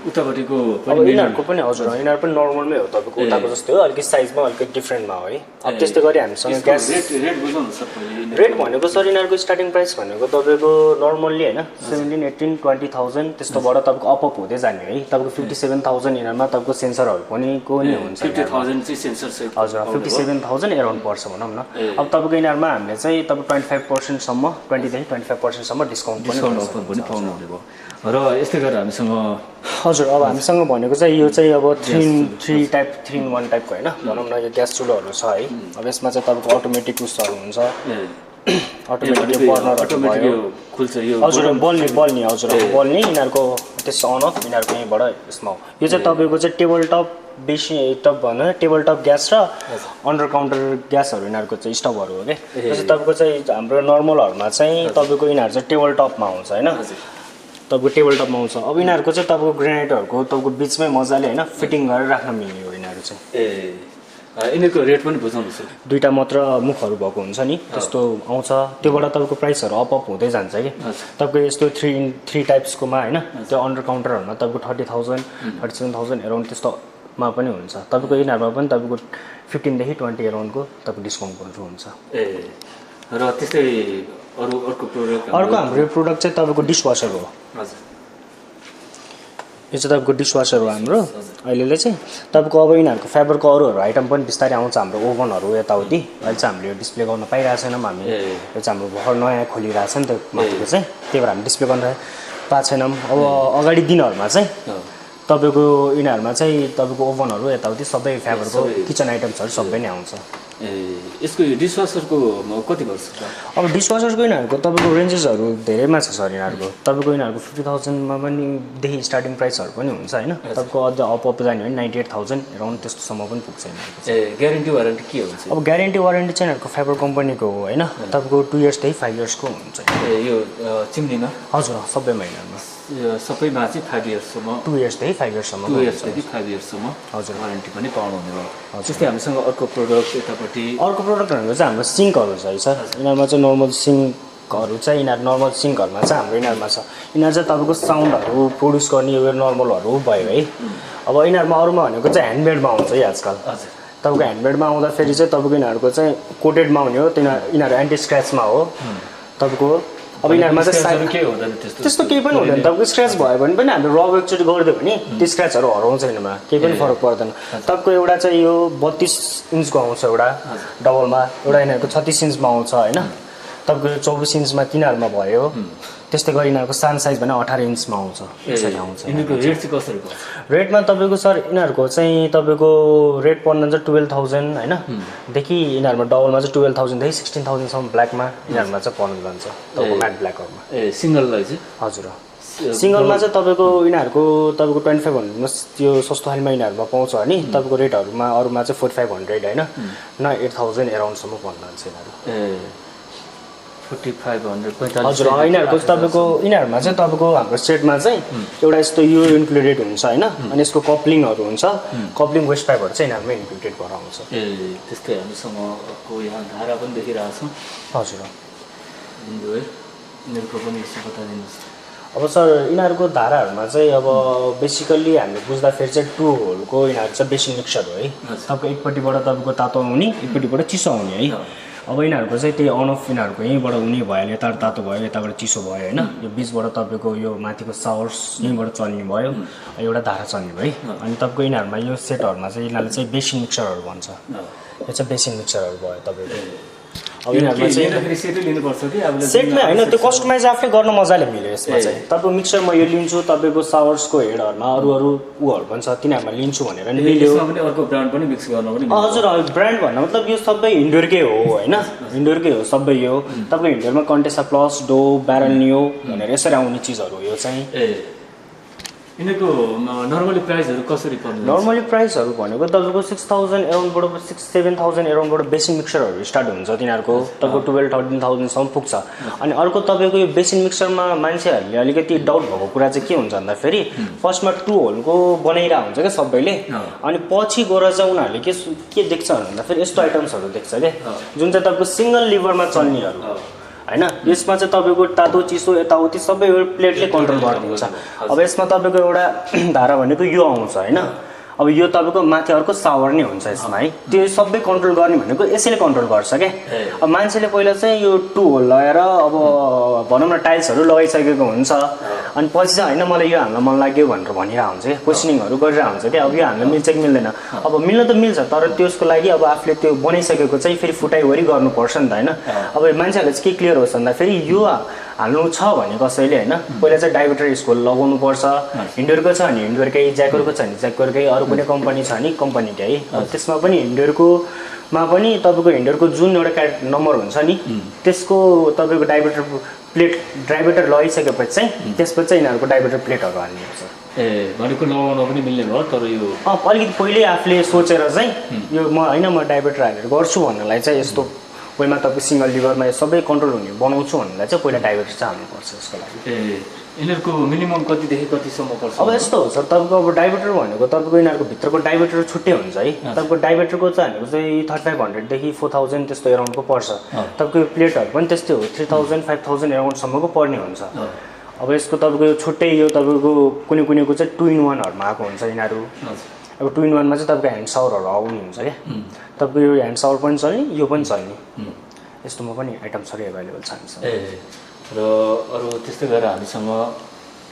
उतापट्टिको अब यिनीहरूको पनि हजुर यिनीहरू पनि नर्मलमै हो तपाईँको उताको जस्तै हो अलिकति साइजमा अलिकति डिफ्रेन्टमा हो है अब त्यस्तै गरी हामीसँग ग्यास रेट बुझाउनु सर पहिले रेट भनेको सर यिनीहरूको स्टार्टिङ प्राइस भनेको तपाईँको नर्मल्ली होइन 17-18-20,000 त्यस्तोबाट तपाईँको अप हुँदै जाने है तपाईँको 57,000 यिनीहरूमा तपाईँको सेन्सरहरू पनि को नि हुन्छ 50,000 चाहिँ सेन्सर सहित हजुर 57,000 एराउन्ड पर्छ भनौँ न अब तपाईँको यिनीहरूमा हामीले चाहिँ तपाईँ 25%सम्म 20देखि 25%सम्म डिस्काउन्ट अफर पनि पाउनुहुने भयो र यस्तै गरेर हामीसँग हजुर अब हामीसँग भनेको चाहिँ यो चाहिँ अब 3-in-1 टाइपको होइन भनौँ न यो ग्यास चुलोहरू छ है अब यसमा चाहिँ तपाईँको अटोमेटिक उसहरू हुन्छ अटोमेटिक बर्नरहरू भयो खुल्छ यो हजुर बल्ने हजुर बल्ने यिनीहरूको त्यस अन अफ यिनीहरूको यहीँबाट यसमा हो यो चाहिँ तपाईँको चाहिँ टेबल टप बेसी टप भन्नु टेबल टप ग्यास र अन्डर काउन्टर ग्यासहरू यिनीहरूको चाहिँ स्टभहरू हो कि जस्तै तपाईँको चाहिँ हाम्रो नर्मलहरूमा चाहिँ तपाईँको यिनीहरू चाहिँ टेबल टपमा आउँछ होइन तपाईँको टेबल टपमा आउँछ अब यिनीहरूको चाहिँ तपाईँको ग्रेनाइटहरूको तपाईँको बिचमै मजाले होइन फिटिङ गरेर राख्न मिल्ने हो यिनीहरू चाहिँ यिनीहरूको रेट पनि बुझाउनुहोस् दुईवटा मात्र मुखहरू भएको हुन्छ नि त्यस्तो आउँछ त्योबाट तपाईँको प्राइसहरू अप हुँदै जान्छ कि तपाईँको यस्तो 3 टाइप्सकोमा होइन त्यो अन्डर काउन्टरहरूमा तपाईँको 30,000 37,000 एराउन्ड त्यस्तोमा पनि हुन्छ तपाईँको यिनीहरूमा पनि तपाईँको 15देखि 20 एराउन्डको तपाईँको डिस्काउन्टहरू हुन्छ र त्यस्तै अर्को प्रोडक्ट अर्को हाम्रो यो प्रोडक्ट चाहिँ तपाईँको डिसवासर हो हजुर यो चाहिँ तपाईँको डिसवासर हो हाम्रो अहिले चाहिँ तपाईँको अब यिनीहरूको फाइबरको अरूहरू आइटम पनि बिस्तारै आउँछ हाम्रो ओभनहरू यताउति अहिले चाहिँ हामीले यो डिस्प्ले गर्न पाइरहेको छैनौँ हामी यो चाहिँ हाम्रो भर्खर नयाँ खोलिरहेको छ नि त माथिको चाहिँ त्यही भएर हामी डिस्प्ले गर्न पाएको छैनौँ अब अगाडि दिनहरूमा चाहिँ तपाईँको यिनीहरूमा चाहिँ तपाईँको ओभनहरू यताउति सबै फाइबरको किचन आइटम्सहरू सबै नै आउँछ यसको डिसवासरको कति पर्छ अब डिसवासरको यिनीहरूको तपाईँको रेन्जेसहरू धेरैमा छ सर यिनीहरूको तपाईँको यिनीहरूको 50,000मा पनि देखि स्टार्टिङ प्राइसहरू पनि हुन्छ होइन तपाईँको अझ अप जाने भने 98,000 एराउन्ड त्यस्तोसम्म पनि पुग्छ यिनीहरूको ग्यारेन्टी वारेन्टी के हुन्छ अब ग्यारेन्टी वारेन्टी चाहिँ यिनीहरूको फाइबर कम्पनीको हो होइन तपाईँको 2 इयर्सदेखि 5 इयर्सको हुन्छ यो चिम्नीमा हजुर सबै महिनामा सबैमा चाहिँ 5 इयर्ससम्म 2 इयर्सदेखि 5 इयर्ससम्म 2 इयर्सदेखि 5 इयर्ससम्म हजुर वारेन्टी पनि पाउनुहुने भयो त्यस्तै हामीसँग अर्को प्रोडक्ट यतापट्टि अर्को प्रोडक्ट भनेको चाहिँ हाम्रो सिङ्कहरू छ है सर यिनीहरूमा चाहिँ नर्मल सिङ्कहरू चाहिँ यिनीहरू नर्मल सिङ्कहरूमा चाहिँ हाम्रो यिनीहरूमा छ यिनीहरू चाहिँ तपाईँको साउन्डहरू प्रड्युस गर्ने यो नर्मलहरू भयो है अब यिनीहरूमा अरूमा भनेको चाहिँ ह्यान्डमेडमा आउँछ है आजकल तपाईँको ह्यान्डमेडमा आउँदाखेरि चाहिँ तपाईँको यिनीहरूको चाहिँ कोटेडमा आउने हो यिनीहरू एन्टी स्क्रैचमा हो तपाईँको अब यिनीहरूमा चाहिँ के हुँदैन त्यस्तो केही पनि हुँदैन तपाईँको स्क्रैच भयो भने पनि हामीले रब एकचोटि गरिदियो भने त्यो स्क्रैचहरू हराउँछ यिनीहरूमा केही पनि फरक पर्दैन तपाईँको एउटा चाहिँ यो 32 इन्चको आउँछ एउटा डबलमा एउटा यिनीहरूको 36 इन्चमा आउँछ होइन तपाईँको 24 इन्चमा तिनीहरूमा भयो त्यस्तै गरी यिनीहरूको सानो साइज भने 18 इन्चमा आउँछ यसरी आउँछ यिनीहरूको रेट चाहिँ कसरी पर्छ रेटमा तपाईँको सर यिनीहरूको चाहिँ तपाईँको रेट पर्न जान्छ 12,000 होइन देखि यिनीहरूमा डबलमा चाहिँ 12,000देखि 16,000सम्म ब्ल्याकमा यिनीहरूमा चाहिँ पर्न जान्छ तपाईँको म्याट ब्ल्याकहरूमा सिङ्गललाई चाहिँ हजुर सिङ्गलमा चाहिँ तपाईँको यिनीहरूको तपाईँको 2500 त्यो सस्तो खालमा यिनीहरूमा पाउँछ भने तपाईँको रेटहरूमा अरूमा चाहिँ 4,500 होइन न 8,000 एराउन्डसम्म पर्न जान्छ यिनीहरू 4,500 हजुर यिनीहरूको तपाईँको यिनीहरूमा चाहिँ तपाईँको हाम्रो सेटमा चाहिँ एउटा यस्तो यो इन्क्लुडेड हुन्छ होइन अनि यसको कप्लिङहरू हुन्छ कप्लिङ वेस्ट पाइपहरू चाहिँ यिनीहरूमै इन्क्लुडेड भएर आउँछ त्यस्तै हामीसँग अर्को यहाँ धारा पनि देखिरहेको छौँ हजुर यिनीहरूको पनि यसो बताइदिनुहोस् अब सर यिनीहरूको धाराहरूमा चाहिँ अब बेसिकल्ली हामीले बुझ्दाखेरि चाहिँ 2 होलको यिनीहरू चाहिँ बेसिक मिक्सर हो है तपाईँको एकपट्टिबाट तपाईँको तातो आउने एकपट्टिबाट चिसो आउने है अब यिनीहरूको चाहिँ त्यही अन अफ यिनीहरूको यहीँबाट हुने भयो यताबाट तातो भयो यताबाट चिसो भयो होइन यो बिचबाट तपाईँको यो माथिको सावर्स यहीँबाट चल्ने भयो एउटा धारा चल्ने भयो है अनि तपाईँको यिनीहरूमा यो सेटहरूमा चाहिँ यिनीहरूले चाहिँ बेसिक मिक्सरहरू भन्छ यो चाहिँ बेसिक मिक्सरहरू भयो तपाईँको अब यिनीहरूमा चाहिँ सेटमै होइन त्यो कस्टमाइज आफै गर्न मजाले मिल्यो यसमा चाहिँ तपाईँको मिक्सर म यो लिन्छु तपाईँको सावर्सको हेडहरूमा अरू उहरू पनि छ तिनीहरूमा लिन्छु भनेर नि मिल्यो हजुर ब्रान्ड भन्नु मतलब यो सबै इन्डोरकै हो होइन इन्डोरकै हो सबै यो तपाईँको इन्डोरमा कन्टेसा प्लस डो ब्यारल नियो भनेर यसरी आउने चिजहरू हो यो चाहिँ यिनीहरूको नर्मली प्राइसहरू कसरी पर्छ नर्मली प्राइसहरू भनेको तपाईँको 6,000 एराउन्डबाट 6-7,000 एराउन्डबाट बेसिक मिक्सरहरू स्टार्ट हुन्छ तिनीहरूको तपाईँको 12-13,000सम्म पुग्छ अनि अर्को तपाईँको यो बेसिक मिक्सरमा मान्छेहरूले अलिकति डाउट भएको कुरा चाहिँ के हुन्छ भन्दाखेरि फर्स्टमा 2 होलको बनाइरहेको हुन्छ क्या सबैले अनि पछि गएर चाहिँ उनीहरूले के देख्छ भन्दाखेरि यस्तो आइटम्सहरू देख्छ क्या जुन चाहिँ तपाईँको सिङ्गल लिभरमा चल्नेहरू होइन। यसमा चाहिँ तपाईँको तातो चिसो यताउति सबै प्लेटले कन्ट्रोल गरिदिन्छ। अब यसमा तपाईँको एउटा धारा भनेको यो आउँछ होइन। अब यो तपाईँको माथि अर्को सावर नै हुन्छ यसमा है। त्यो सबै कन्ट्रोल गर्ने भनेको यसैले कन्ट्रोल गर्छ क्या। अब मान्छेले पहिला चाहिँ यो 2 होल लगाएर अब भनौँ न टाइल्सहरू लगाइसकेको हुन्छ अनि पछि चाहिँ होइन मलाई यो हाल्न मन लाग्यो भनेर भनिरहेको हुन्छ क्या, क्वेसनिङहरू गरिरहेको हुन्छ क्या। अब यो हाल्न मिल्छ कि मिल्दैन, अब मिल्न त मिल्छ तर त्यसको लागि अब आफूले त्यो बनाइसकेको चाहिँ फेरि फुटाइवरी गर्नुपर्छ नि त होइन। अब मान्छेहरूले चाहिँ के क्लियर होस् भन्दा फेरि यो हाल्नु छ भने कसैले होइन पहिला चाहिँ डाइभर्टर यसको लगाउनु पर्छ। हिन्डोरको छ भने हिन्डोरकै, ज्याकोरको छ भने ज्याकोरकै, अरू कुनै कम्पनी छ भने कम्पनीकै है। त्यसमा पनि हिन्डोरकोमा पनि तपाईँको हिन्डोरको जुन एउटा नम्बर हुन्छ नि त्यसको तपाईँको डाइभर्टर लगाइसकेपछि चाहिँ त्यसपछि चाहिँ यिनीहरूको डाइभर्टर प्लेटहरू हाल्नुपर्छ। भनेको लगाउन पनि मिल्ने भयो तर यो अलिकति पहिल्यै आफूले सोचेर चाहिँ यो म होइन म डाइभर्टर हालेर गर्छु भन्नलाई चाहिँ यस्तो पहिला तपाईँको सिङ्गल लिभरमा सबै कन्ट्रोल हुने बनाउँछु भन्नलाई चाहिँ पहिला डाइभर्टर चाहिँ हाल्नुपर्छ यसको लागि। यिनीहरूको मिनिमम कतिदेखि कतिसम्म पर्छ? अब यस्तो हो सर, तपाईँको अब डाइभर्टर भनेको तपाईँको यिनीहरूको भित्रको डाइभर्टर छुट्टै हुन्छ है। तपाईँको डाइभर्टरको चाहिँ भनेको चाहिँ 3500देखि 4000 त्यस्तो एराउन्डको पर्छ। तपाईँको प्लेटहरू पनि त्यस्तै हो 3000 5000 एराउन्डसम्मको पर्ने हुन्छ। अब यसको तपाईँको यो छुट्टै यो तपाईँको कुनैको चाहिँ 2 in 1हरूमा आएको हुन्छ यिनीहरू। अब 2 in 1मा चाहिँ तपाईँको ह्यान्ड सावरहरू आउने हुन्छ क्या। तपाईँको यो ह्यान्ड सावर पनि चल्ने यो पनि चल्ने, यस्तोमा पनि आइटम्सहरू एभाइलेबल छ हामीसँग। र अरू त्यस्तै गरेर हामीसँग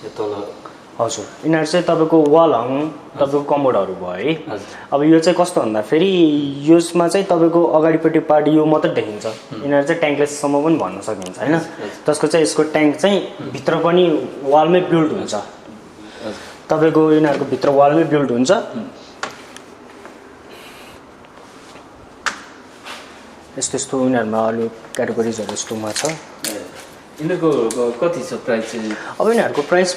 यो तल हजुर यिनीहरू चाहिँ तपाईँको वाल हङ तपाईँको कमोडहरू भयो है। अब यो चाहिँ कस्तो भन्दाखेरि यसमा चाहिँ तपाईँको अगाडिपट्टि पार्ट यो मात्रै देखिन्छ। यिनीहरू चाहिँ ट्याङ्कलेससम्म पनि भन्न सकिन्छ होइन। जसको चाहिँ यसको ट्याङ्क चाहिँ भित्र पनि वालमै बिल्ड हुन्छ। तपाईँको यिनीहरूको भित्र वालमै बिल्ड हुन्छ। यस्तो यस्तो यिनीहरूमा अरू क्याटेगोरिजहरू यस्तोमा छ। यिनीहरूको कति छ प्राइस चाहिँ? अब यिनीहरूको प्राइस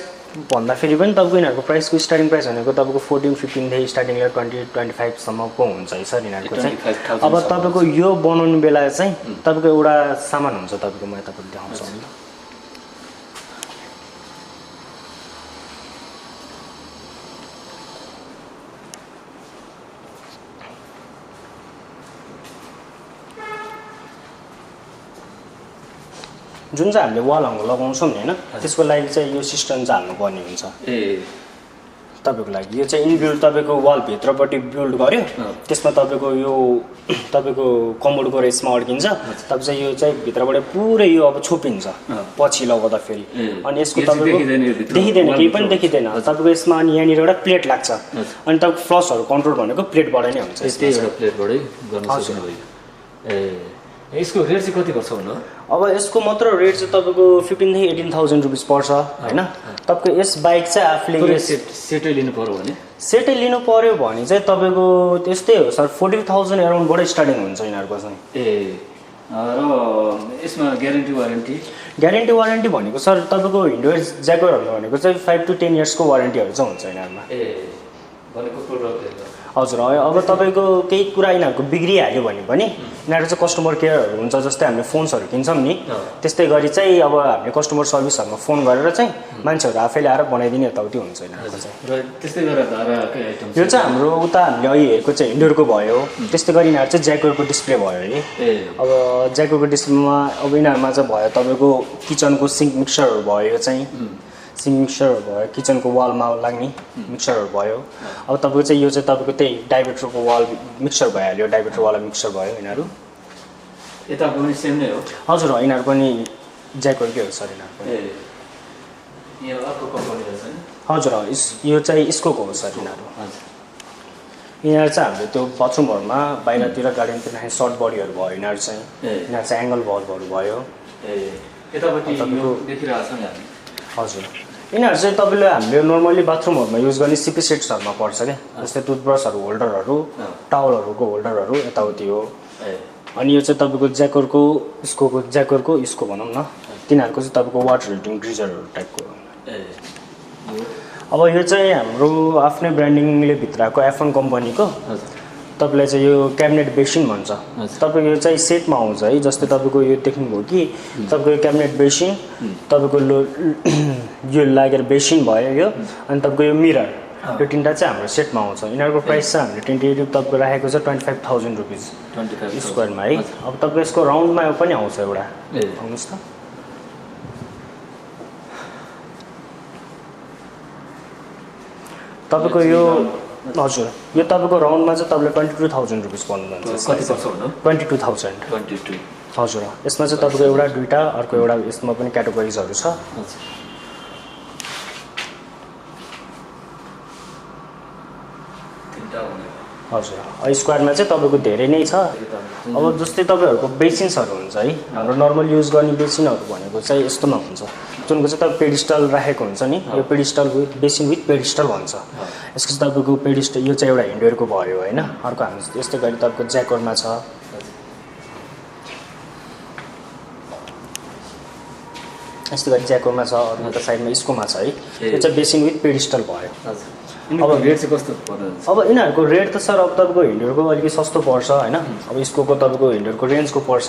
भन्दाखेरि पनि तपाईँको यिनीहरूको प्राइसको स्टार्टिङ प्राइस भनेको तपाईँको 14-15देखि स्टार्टिङ 20-25सम्मको हुन्छ है सर यिनीहरूको चाहिँ। अब तपाईँको यो बनाउने बेला चाहिँ तपाईँको एउटा सामान हुन्छ तपाईँको म तपाईँको देखाउँछु नि। जुन चाहिँ हामीले वाल हङ लगाउँछौँ नि होइन त्यसको लागि चाहिँ यो सिस्टम चाहिँ हाल्नुपर्ने हुन्छ तपाईँको लागि। यो चाहिँ इनबिल्ड तपाईँको वालभित्रपट्टि बिल्ड गर्यो, त्यसमा तपाईँको यो तपाईँको कमोडको रेसमा अड्किन्छ। तपाईँ चाहिँ यो चाहिँ भित्रबाट पुरै यो अब छोपिन्छ पछि लगाउँदाखेरि अनि यसको तपाईँको देखिँदैन, केही पनि देखिँदैन तपाईँको यसमा। अनि यहाँनिर एउटा प्लेट लाग्छ अनि तपाईँको फ्लसहरू कन्ट्रोल भनेको प्लेटबाट नै हुन्छ। प्लेटबाटै गर्न सक्नु भयो। यसको रेट चाहिँ कति पर्छ भन्नु? अब यसको मात्र रेट चाहिँ तपाईँको 15,000 to 18,000 रुपिस पर्छ होइन। तपाईँको यस बाइक चाहिँ आफूले सेटै लिनु पऱ्यो भने सेटै लिनु पऱ्यो भने चाहिँ तपाईँको त्यस्तै हो सर 40,000 एराउन्डबाट स्टार्टिङ हुन्छ यिनीहरूको चाहिँ। र यसमा ग्यारेन्टी वारेन्टी भनेको सर तपाईँको हिन्डोर ज्याकोरहरू भनेको चाहिँ 5 to 10 इयर्सको वारेन्टीहरू चाहिँ हुन्छ यिनीहरूमा। हजुर अब तपाईँको केही कुरा यिनीहरूको बिग्रिहाल्यो भने पनि यिनीहरू चाहिँ कस्टमर केयरहरू हुन्छ। जस्तै हामीले फोन्सहरू किन्छौँ नि त्यस्तै गरी चाहिँ अब हामीले कस्टमर सर्भिसहरूमा फोन गरेर चाहिँ मान्छेहरू आफैले आएर बनाइदिने यताउति हुन्छ यिनीहरूको चाहिँ। र त्यस्तै गरेर धाराकै आइटम यो चाहिँ हाम्रो उता हामीले अहिले हेरेको चाहिँ हिन्डोरको भयो। त्यस्तै गरी यिनीहरू चाहिँ ज्याकोरको डिस्प्ले भयो है। अब ज्याकोरको डिस्प्लेमा अब यिनीहरूमा चाहिँ भयो तपाईँको किचनको सिङ्क मिक्सरहरू भयो, चाहिँ सिङ्क मिक्सरहरू भयो, किचनको वालमा लाग्ने मिक्सरहरू भयो। अब तपाईँको चाहिँ यो चाहिँ तपाईँको त्यही डाइभर्टरको वाल मिक्सर भइहाल्यो, डाइभर्टरवाला मिक्सर भयो यिनीहरू। यताको पनि सेम नै हो? हजुर यिनीहरू पनि ज्याकोरकै हो सर यिनीहरू पनि। हजुर यो चाहिँ स्कोको हो सर यिनीहरू। यिनीहरू चाहिँ हामीले त्यो बाथरुमहरूमा बाहिरतिर गार्डनतिर राख्ने सर्ट बडीहरू भयो यिनीहरू चाहिँ। यिनीहरू चाहिँ एङ्गल बल्बहरू भयो। हजुर यिनीहरू चाहिँ तपाईँले हामीले नर्मल्ली बाथरुमहरूमा युज गर्ने सिपी सेट्सहरूमा पर्छ क्या। जस्तै टुथब्रसहरू होल्डरहरू, टावलहरूको होल्डरहरू यताउति हो। अनि यो चाहिँ तपाईँको ज्याकोरको यसको भनौँ न तिनीहरूको चाहिँ तपाईँको वाटर हिटिङ ग्रिजरहरू टाइपको। अब यो चाहिँ हाम्रो आफ्नै ब्रान्डिङले भित्रको F1 कम्पनीको तपाईँलाई चाहिँ यो क्याबिनेट बेसिन भन्छ। तपाईँको यो चाहिँ सेटमा आउँछ है। जस्तै तपाईँको यो देख्नुभयो कि तपाईँको क्याबिनेट बेसिन, तपाईँको यो लागेर बेसिन भयो यो, अनि तपाईँको यो मिरर, यो तिनवटा चाहिँ हाम्रो सेटमा आउँछ। यिनीहरूको प्राइस चाहिँ हामीले टेन्टेटिभ तपाईँको राखेको छ 25,000 रुपिस स्क्वायरमा है। अब तपाईँको यसको राउन्डमा पनि आउँछ एउटा, आउनुहोस् त। तपाईँको यो हजुर यो तपाईँको राउन्डमा चाहिँ तपाईँले 22,000 रुपिस पर्नु जान्छ कति पर्छ भन्नु 22,000 22 हजुर यसमा चाहिँ तपाईँको एउटा दुईवटा अर्को एउटा यसमा पनि क्याटेगोरिजहरू छ हजुर स्क्वायरमा चाहिँ तपाईँको धेरै नै छ अब जस्तै तपाईँहरूको बेसिन्सहरू हुन्छ है हाम्रो नर्मल युज गर्ने बेसिनहरू भनेको चाहिँ यस्तोमा हुन्छ जुनको चाहिँ तपाईँ पेडिस्टल राखेको हुन्छ नि यो pedestal with basin with pedestal भन्छ यसको चाहिँ तपाईँको पेडिस्टल यो चाहिँ एउटा हिन्डवेयरको भयो होइन अर्को हामी यस्तै गरी तपाईँको ज्याकोरमा छ यस्तै गरी ज्याकोरमा छ अरू एउटा साइडमा स्कोमा छ है यो चाहिँ बेसिन विथ पेडिस्टल भयो अब रेट चाहिँ कस्तो पर्छ अब यिनीहरूको रेट त सर अब तपाईँको हिन्डवेयरको अलिकति सस्तो पर्छ होइन अब स्कोको तपाईँको हिन्डवेयरको रेन्जको पर्छ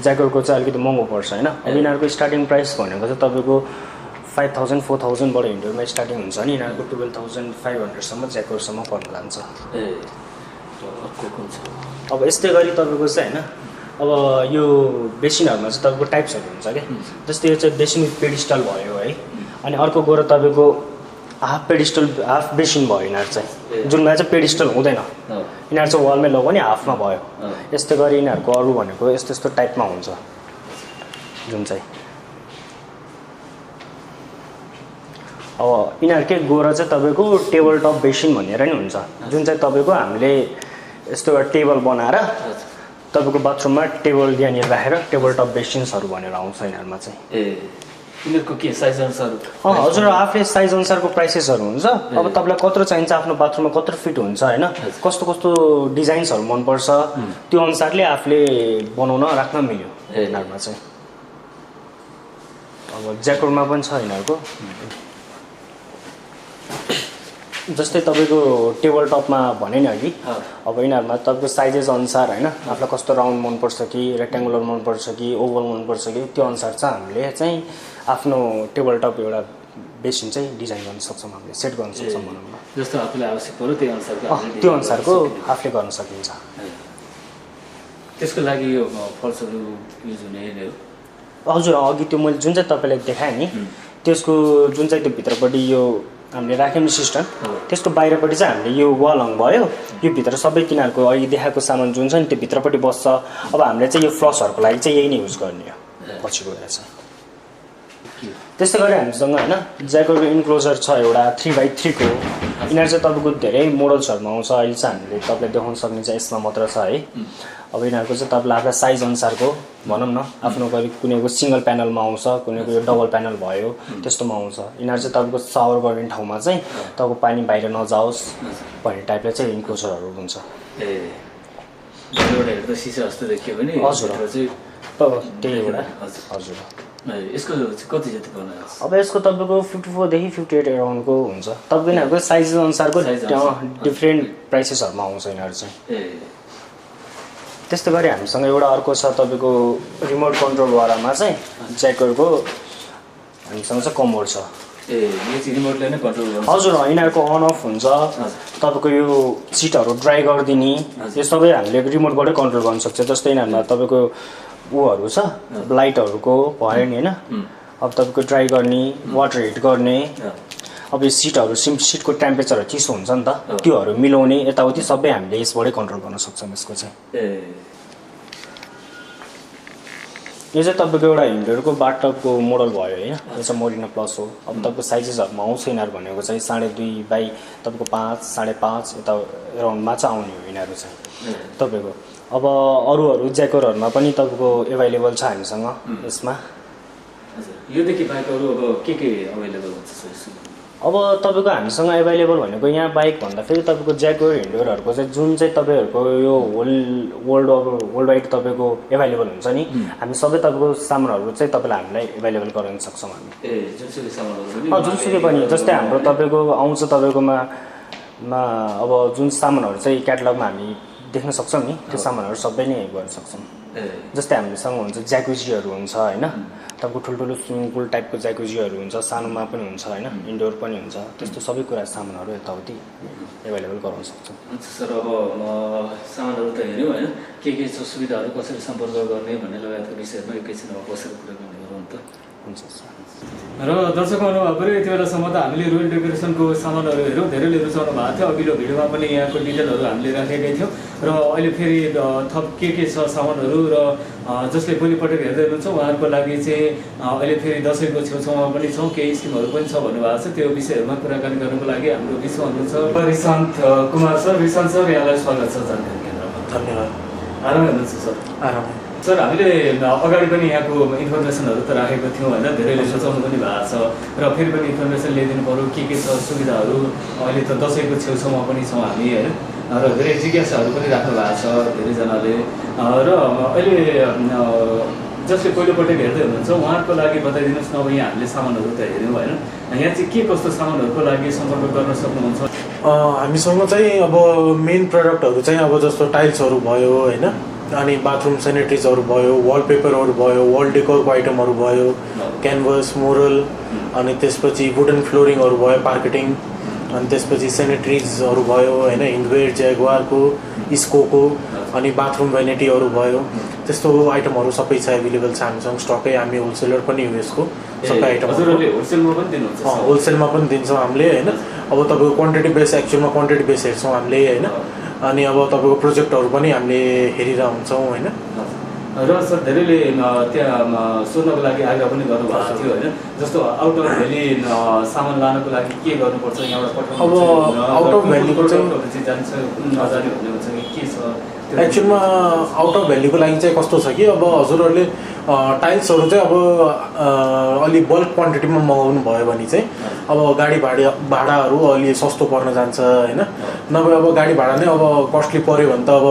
ज्याकेटको चाहिँ अलिकति महँगो पर्छ होइन अब यिनीहरूको स्टार्टिङ प्राइस भनेको चाहिँ तपाईँको 5,000 4,000बाट हिन्डवेयरमा स्टार्टिङ हुन्छ नि यिनीहरूको 12,500सम्म ज्याकेटसम्म पर्न जान्छ अब यस्तै गरी तपाईँको चाहिँ होइन अब यो बेसिनहरूमा चाहिँ तपाईँको टाइप्सहरू हुन्छ क्या जस्तै यो चाहिँ बेसिन विथ पेडिस्टल भयो है अनि अर्को गएर तपाईँको हाफ बेसिन भयो यिनीहरू चाहिँ जुनमा चाहिँ पेडिस्टल हुँदैन यिनीहरू चाहिँ वालमै लगाउने नि हाफमा भयो यस्तै गरी यिनीहरूको अरू भनेको यस्तो यस्तो टाइपमा हुन्छ जुन चाहिँ अब यिनीहरूकै गएर चाहिँ तपाईँको टेबल टप बेसिन भनेर नि हुन्छ जुन चाहिँ तपाईँको हामीले यस्तो एउटा टेबल बनाएर तपाईँको बाथरुममा टेबल यहाँनिर राखेर टेबल टप बेसिन्सहरू भनेर आउँछ यिनीहरूमा चाहिँ यिनीहरूको के साइज अनुसार हजुर आफूले साइज अनुसारको प्राइसेसहरू हुन्छ अब तपाईँलाई कत्रो चाहिन्छ आफ्नो बाथरुममा कत्रो फिट हुन्छ होइन कस्तो कस्तो डिजाइन्सहरू मनपर्छ त्यो अनुसारले आफूले बनाउन राख्न मिल्यो यिनीहरूमा चाहिँ अब ज्याकोरमा पनि छ यिनीहरूको जस्तै तपाईँको टेबल टपमा भने नि अघि अब यिनीहरूमा तपाईँको साइजेस अनुसार होइन आफूलाई कस्तो राउन्ड मनपर्छ कि रेक्ट्याङ्गुलर मनपर्छ कि ओभल मनपर्छ कि त्यो अनुसार चाहिँ हामीले चाहिँ आफ्नो टेबल टप एउटा बेसिन चाहिँ डिजाइन गर्न सक्छौँ हामीले सेट गर्न सक्छौँ भनौँ न जस्तो आफूलाई आवश्यक पर्यो त्यो अनुसारको आफूले गर्न सकिन्छ त्यसको लागि यो फल्सहरू युज हुने हो हजुर अघि त्यो मैले जुन चाहिँ तपाईँलाई देखाएँ नि त्यसको जुन चाहिँ त्यो भित्रपट्टि यो हामीले राख्यौँ नि सिस्टम त्यसको बाहिरपट्टि चाहिँ हामीले यो वाल हङ भयो यो भित्र सबै तिनीहरूको अहिले देखाएको सामान जुन छ नि त्यो भित्रपट्टि बस्छ अब हामीले चाहिँ यो फ्लसहरूको लागि चाहिँ यही नै युज गर्ने हो पछि गएर चाहिँ त्यस्तै गरी हामीसँग होइन ज्याकेटको इन्क्लोजर छ एउटा 3x3 को यिनीहरू चाहिँ तपाईँको धेरै मोडल्सहरूमा आउँछ अहिले चाहिँ हामीले तपाईँलाई देखाउन सक्ने चाहिँ यसमा मात्र छ है अब यिनीहरूको चाहिँ तपाईँलाई आफ्नो साइज अनुसारको भनौँ न आफ्नो गरी कुनैको सिङ्गल प्यानलमा आउँछ कुनैको यो डबल प्यानल भयो त्यस्तोमा आउँछ यिनीहरू चाहिँ तपाईँको सावर गर्ने ठाउँमा चाहिँ तपाईँको पानी बाहिर नजाओस् भन्ने टाइपले चाहिँ इन्क्लोजरहरू हुन्छ हजुर त्यही एउटा हजुर यसको कति जति पर्ने अब यसको तपाईँको 54 देखि 58 एराउन्डको हुन्छ तपाईँको यिनीहरूको साइज अनुसारको डिफ्रेन्ट प्राइसेसहरूमा आउँछ यिनीहरू चाहिँ त्यस्तै गरी हामीसँग एउटा अर्को छ तपाईँको रिमोट कन्ट्रोलवालामा चाहिँ ज्याकेटको हामीसँग चाहिँ कमोड छ हजुर यिनीहरूको अन अफ हुन्छ तपाईँको यो सिटहरू ड्राई गरिदिने यो सबै हामीले रिमोटबाटै कन्ट्रोल गर्न सक्छ जस्तै यिनीहरूमा तपाईँको ऊहरू छ लाइटहरूको भयो नि होइन अब तपाईँको ड्राई गर्ने वाटर हिट गर्ने अब यो सिटको टेम्परेचरहरू चिसो हुन्छ नि त त्योहरू मिलाउने यताउति सबै हामीले यसबाटै कन्ट्रोल गर्न सक्छौँ यसको चाहिँ यो चाहिँ तपाईँको एउटा हिन्डवेयरको बाथटबको मोडल भयो होइन यो चाहिँ मोरिना प्लस हो अब तपाईँको साइजेसहरूमा आउँछ यिनीहरू भनेको चाहिँ 2.5 बाई तपाईँको 5 5.5 यता राउन्डमा चाहिँ आउने हो यिनीहरू चाहिँ तपाईँको अब अरू ज्याकेटहरूमा पनि तपाईँको एभाइलेबल छ हामीसँग यसमा योदेखि बाहेक अरू अब के अभाइलेबल हुन्छ अब तपाईँको हामीसँग एभाइलेबल भनेको यहाँ बाइक भन्दाखेरि तपाईँको ज्याकेट हिन्डवेयरहरूको चाहिँ जुन चाहिँ तपाईँहरूको यो वर्ल्ड वाइड तपाईँको एभाइलेबल हुन्छ नि हामी सबै तपाईँको सामानहरू चाहिँ तपाईँलाई हामीलाई एभाइलेबल गराउन सक्छौँ हामी जुनसुकै पनि जस्तै हाम्रो तपाईँको आउँछ तपाईँकोमा अब जुन सामानहरू चाहिँ क्याटलगमा हामी देख्न सक्छौँ नि त्यो सामानहरू सबै नै गर्न सक्छौँ जस्तै हामीसँग हुन्छ ज्याकुजीहरू हुन्छ होइन तपाईँको ठुल्ठुलो स्विमिङ पुल टाइपको ज्याकुजीहरू हुन्छ सानोमा पनि हुन्छ होइन इन्डोर पनि हुन्छ त्यस्तो सबै कुरा सामानहरू यताउति एभाइलेबल गराउन सक्छौँ सर अब सामानहरू त हेऱ्यौँ होइन के छ सुविधाहरू कसरी सम्पर्क गर्ने भन्ने लगायतको विषयमा एकैछिन बसेर कुरा गर्ने गरौँ त हुन्छ सर र दर्शक अनुभवहरू यति बेलासम्म त हामीले रोयल डेकोरेसनको सामानहरू हेऱ्यौँ, धेरैले रुचाउनु भएको थियो। अघिल्लो भिडियोमा पनि यहाँको डिटेलहरू हामीले राखेकै थियौँ र अहिले फेरि थप के छ सामानहरू र जसले पहिलोपटक हेर्दै हुनुहुन्छ उहाँहरूको लागि चाहिँ अहिले फेरि दसैँको छेउछाउमा पनि छौँ, केही स्किमहरू पनि छ भन्नुभएको छ। त्यो विषयहरूमा कुराकानी गर्नुको लागि हाम्रो बिचमा हुनुहुन्छ रिशान्त कुमार सर। रिशान्त सर, यहाँलाई स्वागत छ जानकारी केन्द्रमा। धन्यवाद। आरामै हुनुहुन्छ सर? आरामै। सर, हामीले अगाडि पनि यहाँको इन्फर्मेसनहरू त राखेको थियौँ होइन, धेरैले सोचाउनु पनि भएको छ र फेरि पनि इन्फर्मेसन ल्याइदिनु पऱ्यो के छ सुविधाहरू। अहिले त दसैँको छेउछाउमा पनि छौँ हामी होइन, र धेरै जिज्ञासाहरू पनि राख्नु भएको छ धेरैजनाले। र अहिले जसले पहिलोपटक हेर्दै हुनुहुन्छ उहाँहरूको लागि बताइदिनुहोस् न। अब यहाँ हामीले सामानहरू त हेऱ्यौँ होइन, यहाँ चाहिँ के कस्तो सामानहरूको लागि सम्पर्क गर्न सक्नुहुन्छ? हामीसँग चाहिँ अब मेन प्रडक्टहरू चाहिँ अब जस्तो टाइल्सहरू भयो होइन, अनि बाथरुम सेनिटरिजहरू भयो, वालपेपरहरू भयो, वाल डेकोरको आइटमहरू भयो, क्यानभस, मोरल, अनि त्यसपछि वुडन फ्लोरिङहरू भयो, पार्केटिङ, अनि त्यसपछि सेनिटरिजहरू भयो होइन, हिन्डवेयर, ज्यागवारको, इस्कोको, अनि बाथरुम भेनिटीहरू भयो। त्यस्तो आइटमहरू सबै छ, एभाइलेबल छ हामीसँग स्टकै। हामी होलसेलर पनि हो यसको सबै आइटम। होलसेलमा पनि दिनुहुन्छ? होलसेलमा पनि दिन्छौँ हामीले होइन। अब तपाईँको क्वान्टिटी बेस, एक्चुअलमा क्वान्टिटी बेस हेर्छौँ हामीले होइन। अनि अब तपाईँको प्रोजेक्टहरू पनि हामीले हेरिरहेको हुन्छौँ होइन। र सर, धेरैले त्यहाँ सोध्नको लागि आग्रह पनि गर्नुभएको थियो होइन, जस्तो आउट अफ भ्याली सामान लानको लागि के गर्नुपर्छ यहाँबाट पठाउनु? अब आउट अफ भ्यालीको चाहिँ जान्छ नजाने भन्ने हुन्छ कि के छ? एक्चुअलमा आउट अफ भ्यालीको लागि चाहिँ कस्तो छ कि अब हजुरहरूले टाइल्सहरू चाहिँ अब अलि बल्क क्वान्टिटीमा मगाउनु भयो भने चाहिँ अब गाडी भाडाहरू अलि सस्तो पर्न जान्छ होइन। नभए अब गाडी भाडा नै अब कस्टली पऱ्यो भने त अब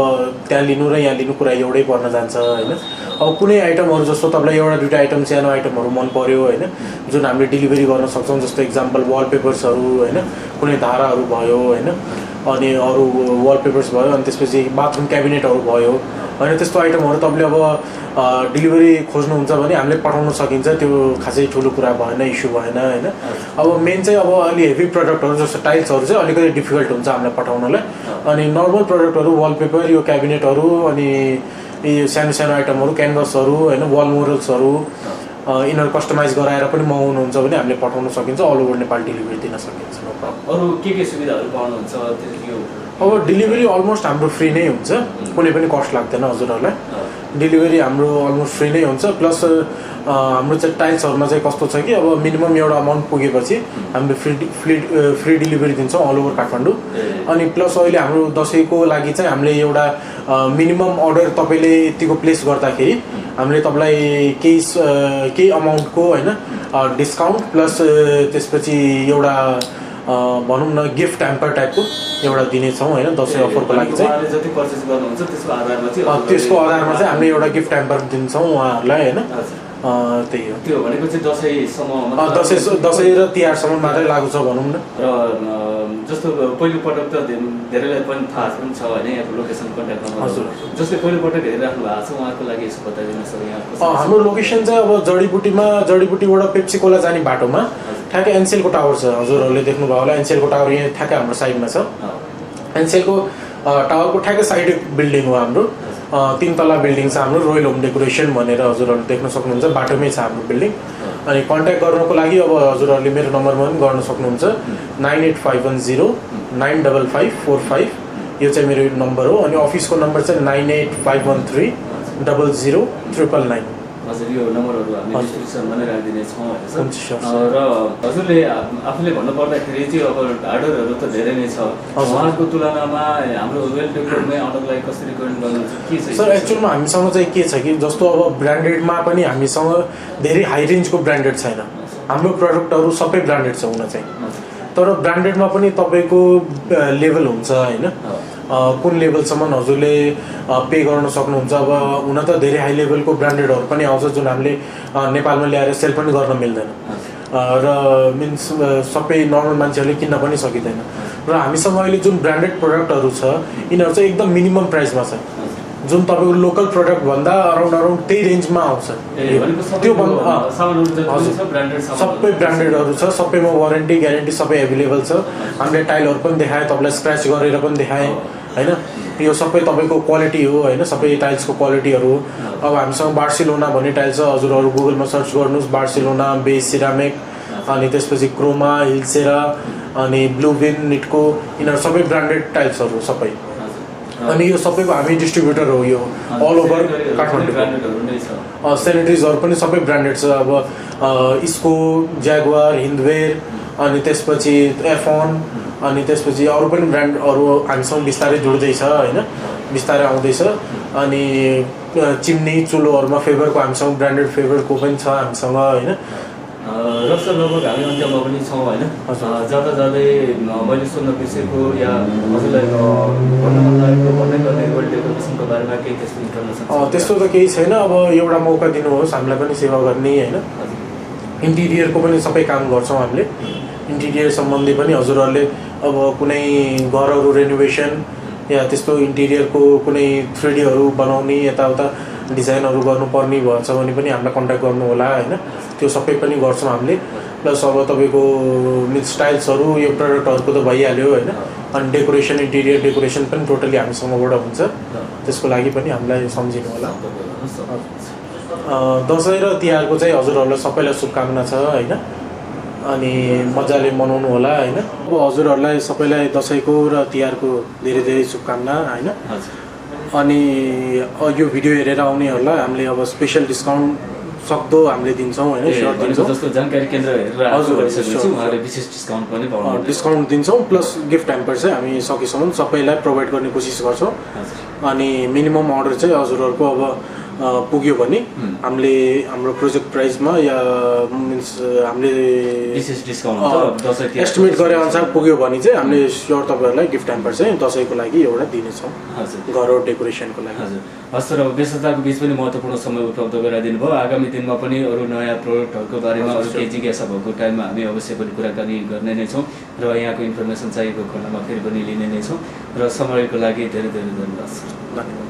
त्यहाँ लिनु र यहाँ लिनु कुरा एउटै पर्न जान्छ होइन। अब कुनै आइटमहरू जस्तो तपाईँलाई एउटा दुइटा आइटम, सानो आइटमहरू मन पऱ्यो होइन, जुन हामीले डेलिभरी गर्न सक्छौँ, जस्तो इक्जाम्पल वालपेपर्सहरू होइन, कुनै धाराहरू भयो होइन, अनि अरू वालपेपर्स भयो, अनि त्यसपछि बाथरुम क्याबिनेटहरू भयो होइन। त्यस्तो आइटमहरू तपाईँले अब डेलिभरी खोज्नुहुन्छ भने हामीले पठाउन सकिन्छ। त्यो खासै ठुलो कुरा भएन, इस्यु भएन होइन। अब मेन चाहिँ अब अलि हेभी प्रडक्टहरू जस्तो टाइल्सहरू चाहिँ अलिकति डिफिकल्ट हुन्छ हामीलाई पठाउनलाई। अनि नर्मल प्रडक्टहरू वालपेपर, यो क्याबिनेटहरू, अनि यो सानो सानो आइटमहरू, क्यानभसहरू होइन, वाल मोरल्सहरू, यिनीहरू कस्टमाइज गराएर पनि मगाउनुहुन्छ भने हामीले पठाउन सकिन्छ। अल ओभर नेपाल डेलिभरी दिन सकिन्छ। अरू के सुविधाहरू पाउनुहुन्छ? अब डेलिभरी अलमोस्ट हाम्रो फ्री नै हुन्छ, कुनै पनि कस्ट लाग्दैन हजुरहरूलाई। डेलिभरी हाम्रो अलमोस्ट फ्री नै हुन्छ। प्लस हाम्रो चाहिँ टाइल्सहरूमा चाहिँ कस्तो छ कि अब मिनिमम एउटा अमाउन्ट पुगेपछि हामीले फ्री डेलिभरी दिन्छौँ अल ओभर काठमाडौँ। अनि प्लस अहिले हाम्रो दसैँको लागि चाहिँ हामीले एउटा मिनिमम अर्डर तपाईँले यतिको प्लेस गर्दाखेरि हामीले तपाईँलाई केही अमाउन्टको होइन डिस्काउन्ट, प्लस त्यसपछि एउटा भनौँ न गिफ्ट ह्याम्पर टाइपको एउटा दिनेछौँ होइन दसैँ अफरको लागि चाहिँ। जति पर्चेस गर्नुहुन्छ त्यसको आधारमा चाहिँ हामीले एउटा गिफ्ट ह्याम्पर दिन्छौँ उहाँहरूलाई होइन। त्यही हो। त्यो भनेको चाहिँ दसैँसम्म, दसैँ र तिहारसम्म मात्रै लागु छ भनौँ न। र जस्तो पहिलोपटक त धेरैलाई पनि थाहा पनि छ होइन यहाँको लोकेसन कन्ट्याक्ट नम्बर। जसले पहिलोपटक हेरिराख्नु भएको छ उहाँको लागि यसो बताइदिनुहोस् सर। यहाँ हाम्रो लोकेसन चाहिँ अब जडीबुटीबाट पेप्सी कोला जाने बाटोमा ठ्याक्कै एनसेलको टावर छ, हजुरहरूले देख्नुभयो होला। एनसेलको टावर यहाँ ठ्याक्कै हाम्रो साइडमा छ। एनसेलको टावरको ठ्याक्कै साइड बिल्डिङ हो हाम्रो, 3 तला बिल्डिङ छ हाम्रो, रोयल होम डेकोरेसन भनेर हजुरहरूले देख्न सक्नुहुन्छ। बाटोमै छ हाम्रो बिल्डिङ। अनि कन्ट्याक्ट गर्नको लागि अब हजुरहरूले मेरो नम्बरमा पनि गर्न सक्नुहुन्छ, 9851095545। यो चाहिँ मेरो नम्बर हो। अनि अफिसको नम्बर चाहिँ 9851300999। हजुर, यो नम्बरहरू हामी डिस्क्रिप्सनमा नै राखिदिनेछौँ होइन सर। र हजुरले आफूले भन्नुपर्दाखेरि चाहिँ अब हार्डवेयरहरू त धेरै नै छ, उहाँको तुलनामा हाम्रो रोयल डेकोरमै आउनको लागि कसरी रिकमेन्ड गर्नुहुन्छ के छ? सर एक्चुअलमा हामीसँग चाहिँ के छ कि जस्तो अब ब्रान्डेडमा पनि हामीसँग धेरै हाई रेन्जको ब्रान्डेड छैन। हाम्रो प्रडक्टहरू सबै ब्रान्डेड छ हुन चाहिँ, तर ब्रान्डेडमा पनि तपाईँको लेभल हुन्छ होइन। कुन लेभलसम्म हजुरले पे गर्न सक्नुहुन्छ। अब हुन त धेरै हाई लेभलको ब्रान्डेडहरू पनि आउँछ जुन हामीले नेपालमा ल्याएर सेल पनि गर्न मिल्दैन र मिन्स सबै नर्मल मान्छेहरूले किन्न पनि सकिँदैन। र हामीसँग अहिले जुन ब्रान्डेड प्रडक्टहरू छ यिनीहरू चाहिँ एकदम मिनिमम प्राइसमा छ, जुन तपाईँको लोकल प्रडक्ट भन्दा अराउन्ड त्यही रेन्जमा आउँछ। त्यो सबै ब्रान्डेडहरू छ, सबैमा वारेन्टी ग्यारेन्टी सबै एभाइलेबल छ। हामीले टाइलहरू पनि देखाएँ, तपाईँलाई स्क्रच गरेर पनि देखाएँ होइन। यो सबै तपाईँको क्वालिटी हो होइन, सबै टाइल्सको क्वालिटीहरू। अब हामीसँग बार्सिलोना भन्ने टाइल्स छ, हजुरहरू गुगलमा सर्च गर्नुहोस् बार्सिलोना, बेस सिरामिक, अनि त्यसपछि क्रोमा, हिल्सेरा, अनि ब्लुबिन, निटको, यिनीहरू सबै ब्रान्डेड टाइल्सहरू सबै। अनि यो सबैको हामी डिस्ट्रिब्युटर हो यो अल ओभर काठमाडौँ। सेनिटरिजहरू पनि सबै ब्रान्डेड छ। अब इसको, ज्यागुआर, हिन्दवेयर, अनि त्यसपछि एफोन, अनि त्यसपछि अरू पनि ब्रान्डहरू हामीसँग बिस्तारै जुड्दैछ होइन, बिस्तारै आउँदैछ। अनि चिम्नी चुलोहरूमा फेबरको हामीसँग ब्रान्डेड फेबरको पनि छ हामीसँग होइन। र सर लगभग हामी अन्त्यमा पनि छौँ होइन। जाँदा जाँदै मैले सोध्न बिर्सेको या हजुरलाई भन्न मन लागेको भन्दै गर्ने वर्ल्ड डेकोरेसनको बारेमा केही त्यस्तो इन्फर्मेसन? त्यस्तो त केही छैन। अब एउटा मौका दिनुहोस् हामीलाई पनि सेवा गर्ने होइन। इन्टिरियरको पनि सबै काम गर्छौँ हामीले। इन्टिरियर सम्बन्धी पनि हजुरहरूले अब कुनै घरहरू रेनोभेसन या त्यस्तो इन्टिरियरको कुनै 3Dहरू बनाउने यताउता डिजाइनहरू गर्नुपर्ने भएछ भने पनि हामीलाई कन्ट्याक्ट गर्नु होला होइन। त्यो सबै पनि गर्छौँ हामीले। प्लस अब तपाईँको मिन्स टाइल्सहरू यो प्रडक्टहरूको त भइहाल्यो होइन। अनि डेकोरेसन, इन्टिरियर डेकोरेसन पनि टोटली हामीसँगबाट हुन्छ। त्यसको लागि पनि हामीलाई सम्झिनु होला। दसैँ र तिहारको चाहिँ हजुरहरूलाई सबैलाई शुभकामना छ होइन। अनि मजाले मनाउनु होला होइन। अब हजुरहरूलाई सबैलाई दसैँको र तिहारको धेरै धेरै शुभकामना होइन। अनि यो भिडियो हेरेर आउनेहरूलाई हामीले अब स्पेसल डिस्काउन्ट सक्दो हामीले दिन्छौँ होइन, स्योर दिन्छौँ। जस्तो जानकारी केन्द्र हेरेर हजुर उहाँले विशेष डिस्काउन्ट पनि पाउनु, डिस्काउन्ट दिन्छौँ। प्लस गिफ्ट ह्याम्पर चाहिँ हामी सकेसम्म सबैलाई प्रोभाइड गर्ने कोसिस गर्छौँ। अनि मिनिमम अर्डर चाहिँ हजुरहरूको अब पुग्यो भने हामीले हाम्रो प्रोजेक्ट प्राइसमा या मिन्स हामीले विशेष डिस्काउन्ट एस्टिमेट गरे अनुसार पुग्यो भने चाहिँ हामीले स्योर तपाईँहरूलाई गिफ्ट ह्याम्पर चाहिँ दसैँको लागि एउटा दिनेछौँ, घर डेकोरेसनको लागि। हजुर हस् सर, अब व्यस्तताको बिच पनि महत्त्वपूर्ण समय उपलब्ध गराइदिनु भयो। आगामी दिनमा पनि अरू नयाँ प्रोडक्टहरूको बारेमा अरू केही जिज्ञासा भएको टाइममा हामी अवश्य पनि कुराकानी गर्ने नै छौँ र यहाँको इन्फर्मेसन चाहिएको खण्डमा फेरि पनि लिने नै छौँ। र समयको लागि धेरै धेरै धन्यवाद। धन्यवाद।